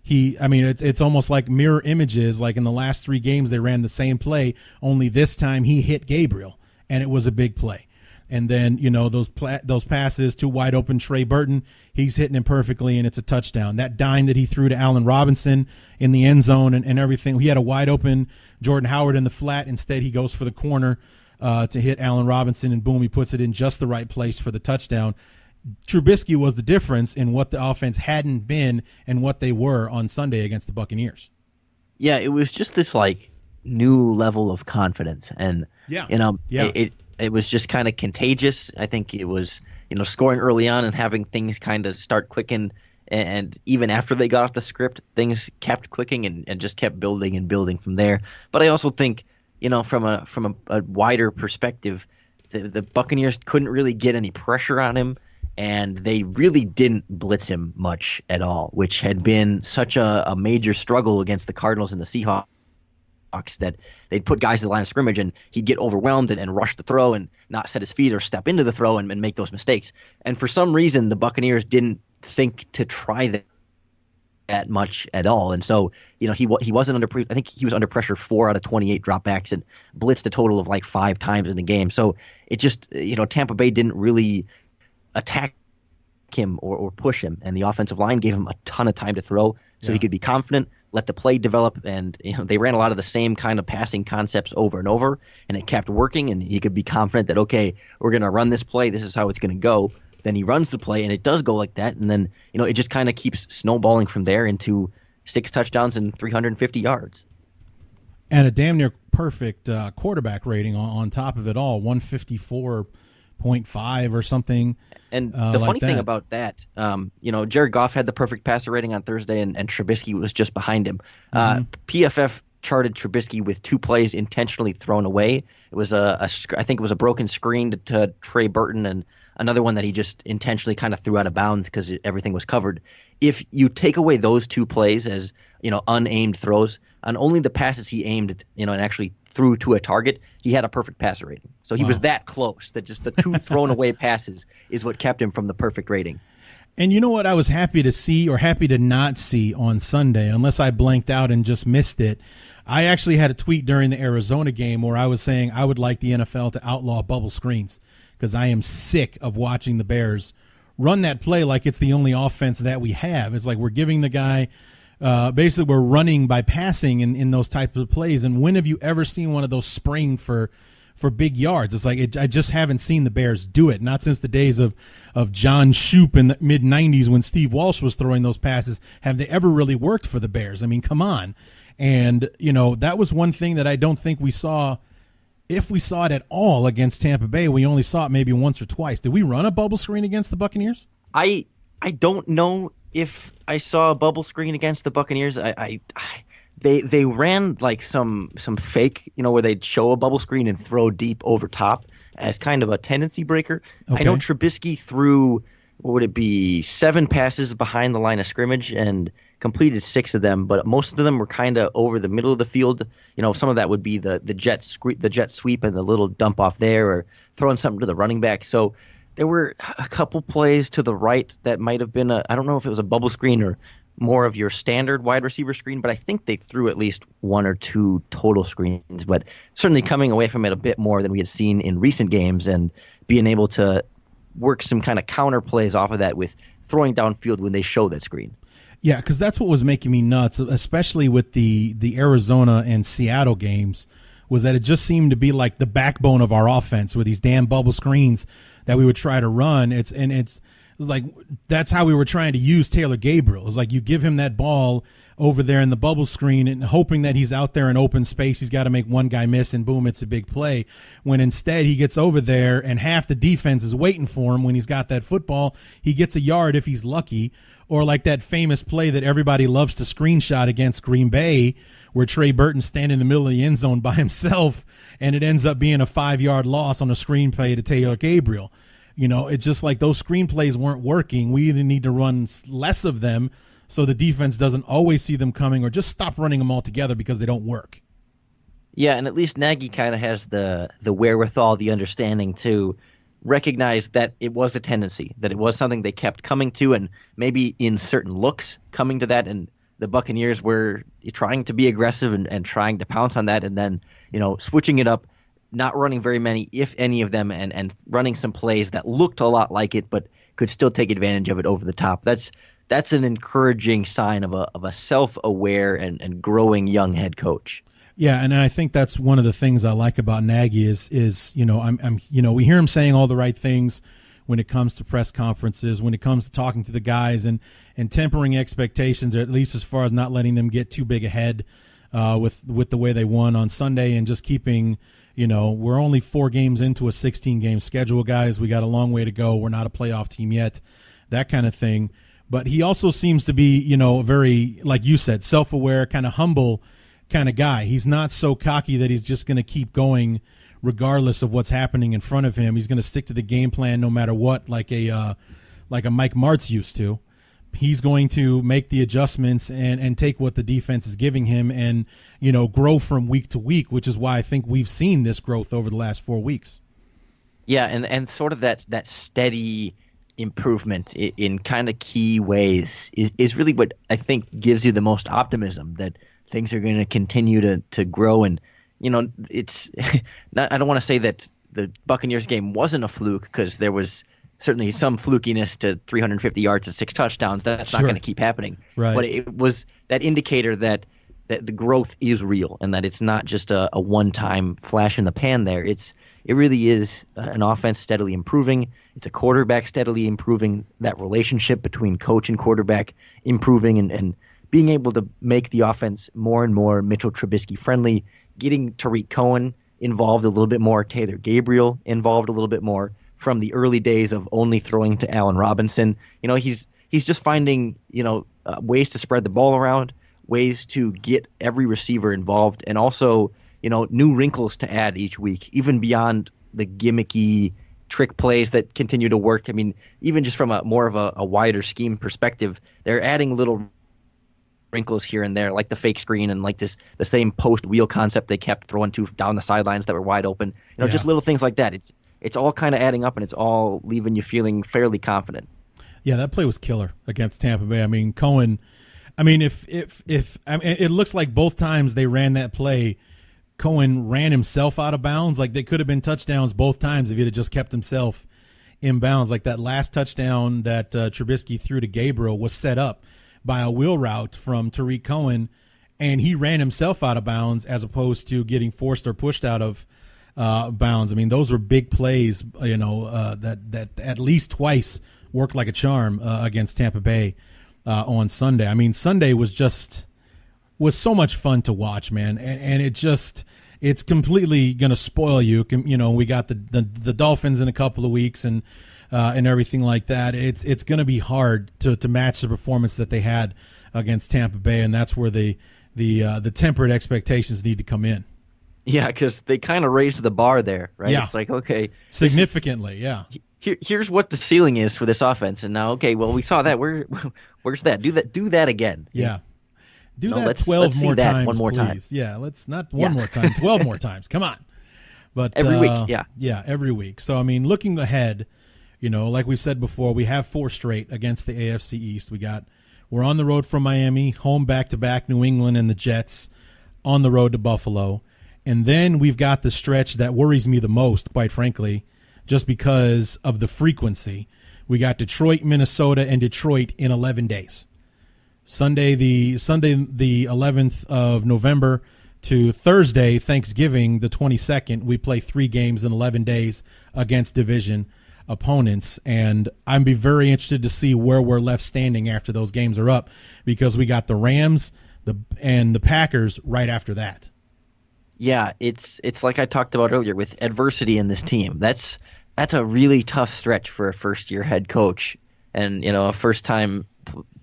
It's almost like mirror images. Like in the last 3 games, they ran the same play, only this time he hit Gabriel, and it was a big play. And then, those passes to wide open Trey Burton, he's hitting him perfectly, and it's a touchdown. That dime that he threw to Allen Robinson in the end zone and everything, he had a wide open Jordan Howard in the flat. Instead, he goes for the corner to hit Allen Robinson, and boom, he puts it in just the right place for the touchdown. Trubisky was the difference in what the offense hadn't been and what they were on Sunday against the Buccaneers. Yeah, it was just this new level of confidence, and it was just kind of contagious. I think it was scoring early on and having things kind of start clicking, and even after they got off the script, things kept clicking and just kept building and building from there. But I also think from a wider perspective, the Buccaneers couldn't really get any pressure on him. And they really didn't blitz him much at all, which had been such a major struggle against the Cardinals and the Seahawks that they'd put guys to the line of scrimmage and he'd get overwhelmed and rush the throw and not set his feet or step into the throw and make those mistakes. And for some reason, the Buccaneers didn't think to try that much at all. And so, he wasn't under I think he was under pressure 4 out of 28 dropbacks and blitzed a total of 5 times in the game. So it just, Tampa Bay didn't really attack him or push him, and the offensive line gave him a ton of time to throw so he could be confident, let the play develop, and they ran a lot of the same kind of passing concepts over and over, and it kept working, and he could be confident that, okay, we're going to run this play, this is how it's going to go. Then he runs the play, and it does go like that, and then it just kind of keeps snowballing from there into 6 touchdowns and 350 yards. And a damn near perfect quarterback rating on top of it all, 154 0.5 or something. And the funny thing about that, Jared Goff had the perfect passer rating on Thursday, and Trubisky was just behind him. PFF charted Trubisky with 2 plays intentionally thrown away. It was I think it was a broken screen to Trey Burton, and another one that he just intentionally kind of threw out of bounds because everything was covered. If you take away those 2 plays as unaimed throws, on only the passes he aimed, and actually threw to a target, he had a perfect passer rating. So he was that close that just the 2 thrown away passes is what kept him from the perfect rating. And you know what I was happy to see, or happy to not see on Sunday, unless I blanked out and just missed it. I actually had a tweet during the Arizona game where I was saying I would like the NFL to outlaw bubble screens, because I am sick of watching the Bears run that play like it's the only offense that we have. It's like we're giving the guy basically we're running by passing in those types of plays. And when have you ever seen one of those spring for big yards? It's like I just haven't seen the Bears do it. Not since the days of John Shoup in the mid-'90s when Steve Walsh was throwing those passes have they ever really worked for the Bears. I mean, come on. And, that was one thing that I don't think we saw. If we saw it at all against Tampa Bay, we only saw it maybe once or twice. Did we run a bubble screen against the Buccaneers? I don't know if I saw a bubble screen against the Buccaneers. They ran like some fake, where they'd show a bubble screen and throw deep over top as kind of a tendency breaker. Okay. I know Trubisky threw, 7 passes behind the line of scrimmage and completed 6 of them, but most of them were kind of over the middle of the field. Some of that would be the jet sweep and the little dump off there, or throwing something to the running back. So there were a couple plays to the right that might have been I don't know if it was a bubble screen or more of your standard wide receiver screen, but I think they threw at least 1 or 2 total screens, but certainly coming away from it a bit more than we had seen in recent games and being able to work some kind of counter plays off of that with throwing downfield when they show that screen. Yeah, because that's what was making me nuts, especially with the Arizona and Seattle games, was that it just seemed to be like the backbone of our offense with these damn bubble screens that we would try to run. It was like that's how we were trying to use Taylor Gabriel. It was like you give him that ball over there in the bubble screen and hoping that he's out there in open space. He's got to make one guy miss and boom, it's a big play. When instead he gets over there and half the defense is waiting for him when he's got that football. He gets a yard if he's lucky. Or like that famous play that everybody loves to screenshot against Green Bay where Trey Burton's standing in the middle of the end zone by himself and it ends up being a 5-yard loss on a screenplay to Taylor Gabriel. It's just like those screenplays weren't working. We either need to run less of them so the defense doesn't always see them coming, or just stop running them altogether because they don't work. Yeah, and at least Nagy kind of has the wherewithal, the understanding to recognize that it was a tendency, that it was something they kept coming to, and maybe in certain looks coming to that, and the Buccaneers were trying to be aggressive and trying to pounce on that, and then switching it up, not running very many, if any of them, and running some plays that looked a lot like it, but could still take advantage of it over the top. That's an encouraging sign of a self-aware and growing young head coach. Yeah, and I think that's one of the things I like about Nagy is we hear him saying all the right things when it comes to press conferences, when it comes to talking to the guys and tempering expectations, or at least as far as not letting them get too big ahead with the way they won on Sunday, and just keeping, we're only 4 games into a 16-game schedule, guys. We got a long way to go. We're not a playoff team yet, that kind of thing. But he also seems to be, very, like you said, self-aware, kind of humble kind of guy. He's not so cocky that he's just going to keep going regardless of what's happening in front of him. He's going to stick to the game plan no matter what, like a Mike Martz used to. He's going to make the adjustments and take what the defense is giving him and, grow from week to week, which is why I think we've seen this growth over the last 4 weeks. Yeah, and sort of that steady improvement in kind of key ways is really what I think gives you the most optimism that things are going to continue to grow. And, it's not, I don't want to say that the Buccaneers game wasn't a fluke, because there was certainly some flukiness to 350 yards and 6 touchdowns. That's not going to keep happening. Right. But it was that indicator that the growth is real and that it's not just a one-time flash in the pan there. It really is an offense steadily improving. It's a quarterback steadily improving, that relationship between coach and quarterback improving, and being able to make the offense more and more Mitchell Trubisky friendly, getting Tariq Cohen involved a little bit more, Taylor Gabriel involved a little bit more, from the early days of only throwing to Allen Robinson. He's just finding ways to spread the ball around, ways to get every receiver involved, and also new wrinkles to add each week, even beyond the gimmicky trick plays that continue to work. I mean, even just from more of a wider scheme perspective, they're adding little wrinkles here and there, like the fake screen and like the same post wheel concept they kept throwing to down the sidelines that were wide open. Just little things like that. It's all kind of adding up, and it's all leaving you feeling fairly confident. Yeah, that play was killer against Tampa Bay. I mean, Cohen. I mean, if it looks like both times they ran that play, Cohen ran himself out of bounds. Like, they could have been touchdowns both times if he had just kept himself in bounds. Like that last touchdown that Trubisky threw to Gabriel was set up by a wheel route from Tariq Cohen, and he ran himself out of bounds as opposed to getting forced or pushed out of bounds. I mean, those were big plays, that at least twice worked like a charm against Tampa Bay on Sunday. I mean, Sunday was so much fun to watch, man, and it's completely going to spoil you. We got the Dolphins in a couple of weeks and everything like that. It's going to be hard to match the performance that they had against Tampa Bay, and that's where the tempered expectations need to come in. Yeah, because they kind of raised the bar there, right? Yeah. It's like, okay, significantly, yeah. Here's what the ceiling is for this offense, and now, okay, well, we saw that. Where's that? Do that again. Yeah. Do that let's 12 more that times, one more time. please. Yeah, let's not one more time, 12 more times. Come on. But every week, yeah. Yeah, every week. So, I mean, looking ahead, like we said before, we have 4 straight against the AFC East. We're on the road from Miami, home back-to-back New England and the Jets, on the road to Buffalo. And then we've got the stretch that worries me the most, quite frankly, just because of the frequency. We got Detroit, Minnesota, and Detroit in 11 days. Sunday the 11th of November to Thursday, Thanksgiving, the 22nd, we play 3 games in 11 days against division opponents. And I'd be very interested to see where we're left standing after those games are up, because we got the Rams and the Packers right after that. Yeah, it's like I talked about earlier with adversity in this team. That's a really tough stretch for a first-year head coach, and a first-time,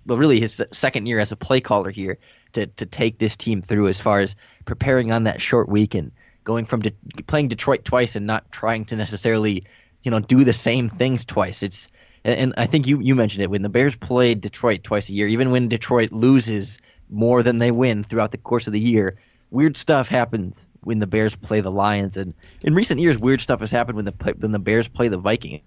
well, really his second year as a play caller here to take this team through as far as preparing on that short week and going from playing Detroit twice and not trying to necessarily do the same things twice. And I think you mentioned it, when the Bears played Detroit twice a year, even when Detroit loses more than they win throughout the course of the year, weird stuff happens when the Bears play the Lions, and in recent years, weird stuff has happened when the Bears play the Vikings.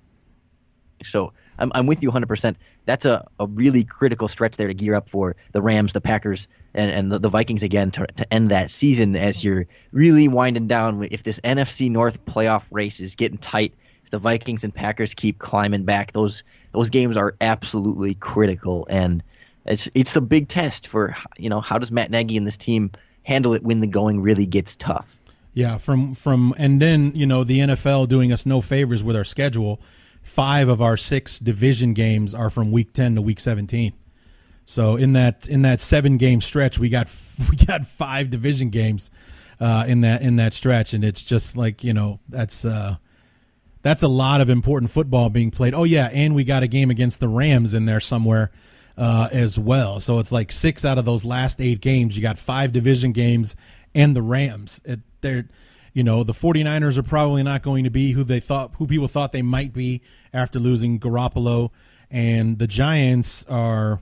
So I'm with you 100%. That's a really critical stretch there to gear up for the Rams, the Packers, and the Vikings again to end that season, as you're really winding down. If this NFC North playoff race is getting tight, if the Vikings and Packers keep climbing back, those games are absolutely critical, and it's the big test for how does Matt Nagy and this team handle it when the going really gets tough. Yeah, and then the NFL doing us no favors with our schedule. 5 of our 6 division games are from week 10 to week 17. So in that 7-game stretch, we got 5 division games in that stretch, and it's just like that's a lot of important football being played. Oh yeah, and we got a game against the Rams in there somewhere as well. So it's like 6 out of those last 8 games, you got 5 division games and the Rams. The 49ers are probably not going to be who people thought they might be after losing Garoppolo, and the Giants are,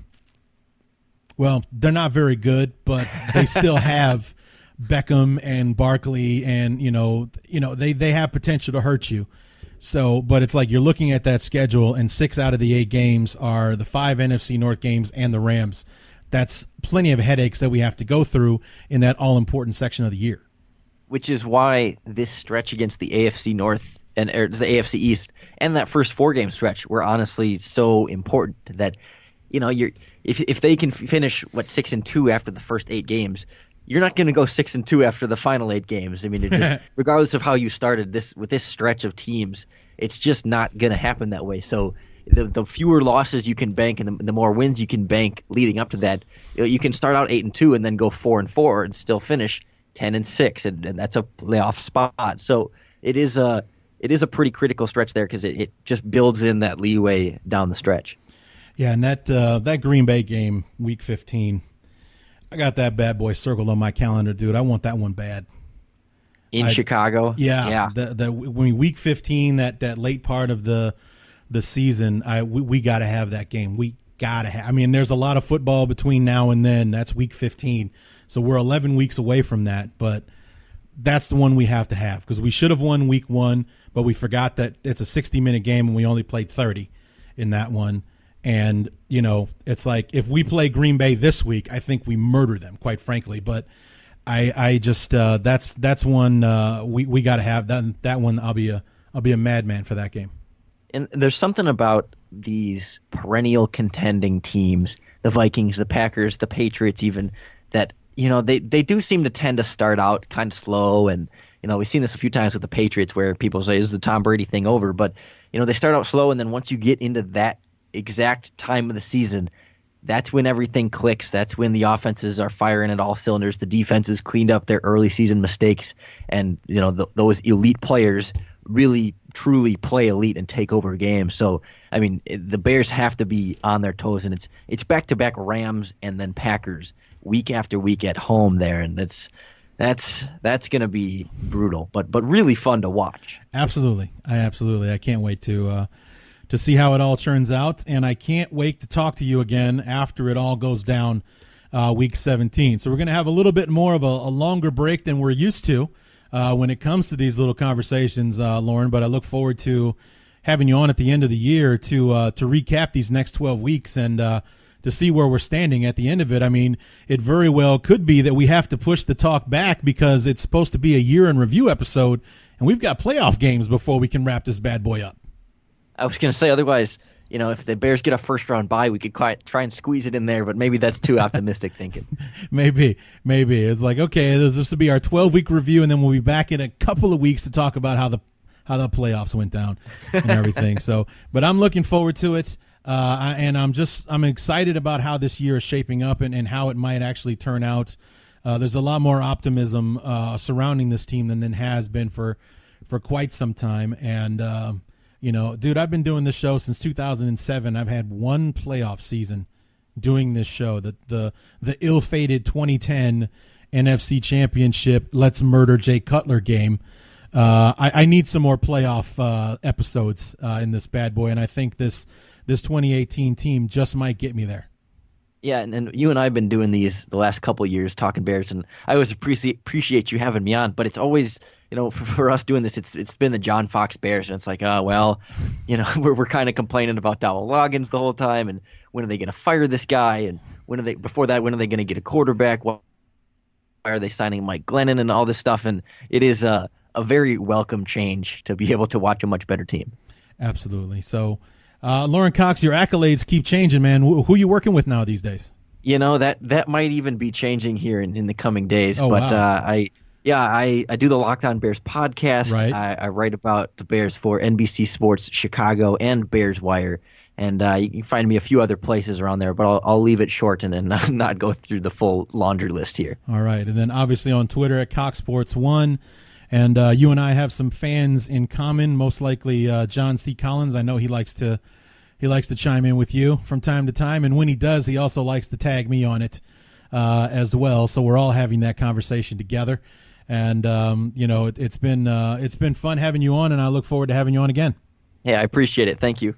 well, they're not very good, but they still have Beckham and Barkley, and they have potential to hurt you. So, but it's like you're looking at that schedule, and 6 out of the 8 games are the 5 NFC North games and the Rams. That's plenty of headaches that we have to go through in that all-important section of the year. Which is why this stretch against the AFC North and the AFC East and that first 4-game stretch were honestly so important. That if they can finish 6-2 after the first 8 games, you're not going to go 6-2 after the final 8 games. I mean, it just regardless of how you started with this stretch of teams, it's just not going to happen that way. So the fewer losses you can bank and the more wins you can bank leading up to that, you can start out 8-2 and then go 4-4 and still finish 10-6, and that's a playoff spot. So it is it is a pretty critical stretch there because it just builds in that leeway down the stretch. Yeah, and that Green Bay game, Week 15, I got that bad boy circled on my calendar, dude. I want that one bad. In Chicago? Yeah. When Week 15, that late part of the season, we got to have that game. We got to have. I mean, there's a lot of football between now and then. That's Week 15. So we're 11 weeks away from that, but that's the one we have to have because we should have won Week 1, but we forgot that it's a 60-minute game and we only played 30 in that one. And, you know, it's like if we play Green Bay this week, I think we murder them, quite frankly. But I just that's one we got to have that one. I'll be a madman for that game. And there's something about these perennial contending teams, the Vikings, the Packers, the Patriots, even that, you know, they do seem to tend to start out kind of slow. And, you know, we've seen this a few times with the Patriots where people say, is the Tom Brady thing over? But, you know, they start out slow. And then once you get into that exact time of the season, that's when everything clicks. That's when the offenses are firing at all cylinders. The defenses cleaned up their early season mistakes. And, you know, those elite players really truly play elite and take over games. So, I mean, the Bears have to be on their toes, and it's back-to-back Rams and then Packers week after week at home there, and that's going to be brutal, but really fun to watch. Absolutely. I can't wait to see how it all turns out, and I can't wait to talk to you again after it all goes down Week 17. So we're going to have a little bit more of a longer break than we're used to when it comes to these little conversations, Lorin, but I look forward to having you on at the end of the year to recap these next 12 weeks and to see where we're standing at the end of it. I mean, it very well could be that we have to push the talk back because it's supposed to be a year in review episode, and we've got playoff games before we can wrap this bad boy up. I was going to say, otherwise, you know, if the Bears get a first-round bye, we could try and squeeze it in there, but maybe that's too optimistic thinking. Maybe. It's like, okay, this will be our 12-week review, and then we'll be back in a couple of weeks to talk about how the playoffs went down and everything. So, but I'm looking forward to it, and I'm excited about how this year is shaping up and how it might actually turn out. There's a lot more optimism surrounding this team than there has been for quite some time, and you know, dude, I've been doing this show since 2007. I've had one playoff season doing this show, the ill-fated 2010 NFC Championship Let's Murder Jay Cutler game. I need some more playoff episodes in this bad boy, and I think this 2018 team just might get me there. Yeah, and you and I have been doing these the last couple of years, talking Bears, and I always appreciate you having me on. But it's always, you know, for us doing this, it's been the John Fox Bears, and it's like, oh well, you know, we're kind of complaining about Dowell Loggins the whole time, and when are they going to fire this guy, and when are they going to get a quarterback? Why are they signing Mike Glennon and all this stuff? And it is a very welcome change to be able to watch a much better team. Absolutely. So. Lorin Cox, your accolades keep changing, man. Who are you working with now these days? You know, that might even be changing here in the coming days. Oh, but wow. I do the Locked On Bears podcast. Right. I write about the Bears for NBC Sports Chicago and Bears Wire. And you can find me a few other places around there, but I'll leave it short and not go through the full laundry list here. All right. And then obviously on Twitter at CoxSports1. And you and I have some fans in common, most likely John C. Collins. I know he likes to chime in with you from time to time, and when he does, he also likes to tag me on it as well. So we're all having that conversation together, and you know, it's been fun having you on, and I look forward to having you on again. Hey, I appreciate it. Thank you.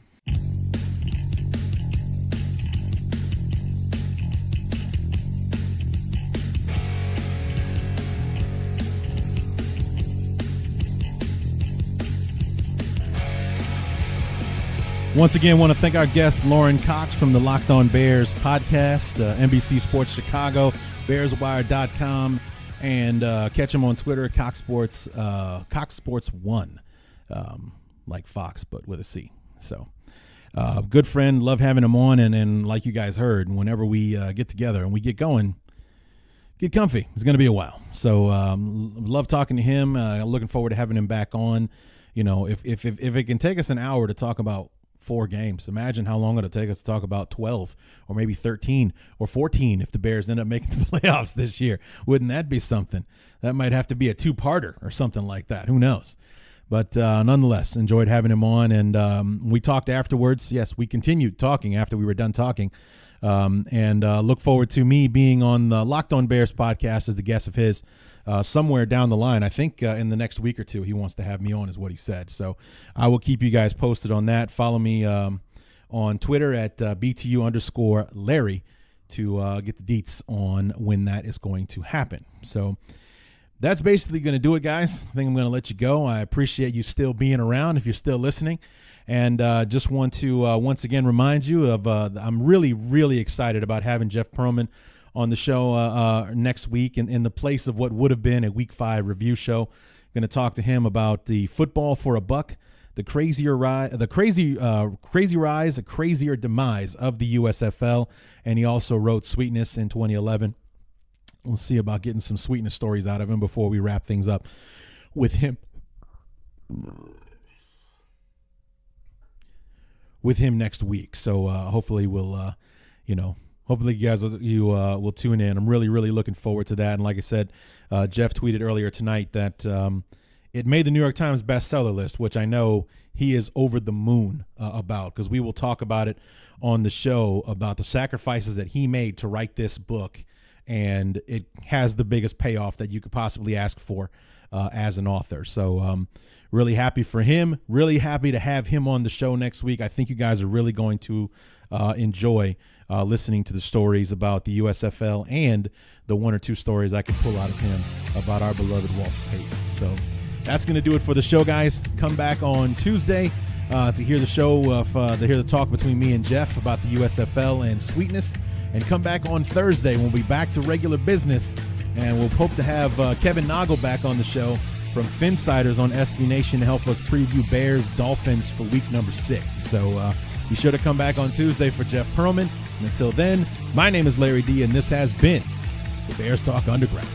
Once again, want to thank our guest, Lorin Cox from the Locked On Bears podcast, NBC Sports Chicago, BearsWire.com, and catch him on Twitter at CoxSports1, like Fox, but with a C. So, good friend, love having him on, and like you guys heard, whenever we get together and we get going, get comfy. It's going to be a while. So, love talking to him. Looking forward to having him back on. You know, if it can take us an hour to talk about 4 games. Imagine how long it'll take us to talk about 12 or maybe 13 or 14 if the Bears end up making the playoffs this year. Wouldn't that be something? That might have to be a 2-parter or something like that. Who knows? But nonetheless, enjoyed having him on, and we talked afterwards. Yes, we continued talking after we were done talking, and look forward to me being on the Locked On Bears podcast as the guest of his somewhere down the line. I think in the next week or two he wants to have me on, is what he said. So I will keep you guys posted on that. Follow me on Twitter at BTU_Larry to get the deets on when that is going to happen. So that's basically going to do it, guys. I think I'm going to let you go. I appreciate you still being around if you're still listening. And just want to once again remind you of I'm really, really excited about having Jeff Pearlman on the show next week in the place of what would have been a Week 5 review show. Going to talk to him about the football for a buck, the crazy rise, a crazier demise of the USFL, and he also wrote Sweetness in 2011. We'll see about getting some Sweetness stories out of him before we wrap things up with him. Next week. So hopefully we'll, hopefully you guys will tune in. I'm really, really looking forward to that. And like I said, Jeff tweeted earlier tonight that it made the New York Times bestseller list, which I know he is over the moon about, because we will talk about it on the show, about the sacrifices that he made to write this book. And it has the biggest payoff that you could possibly ask for as an author. So really happy for him. Really happy to have him on the show next week. I think you guys are really going to enjoy listening to the stories about the USFL and the one or two stories I can pull out of him about our beloved Walter Payton. So that's going to do it for the show, guys. Come back on Tuesday to hear the show, to hear the talk between me and Jeff about the USFL and Sweetness. And come back on Thursday. We'll be back to regular business, and we'll hope to have Kevin Noggle back on the show from Finsiders on SB Nation to help us preview Bears Dolphins for week number 6. So be sure to come back on Tuesday for Jeff Pearlman. And until then, my name is Larry D, and this has been the Bears Talk Underground.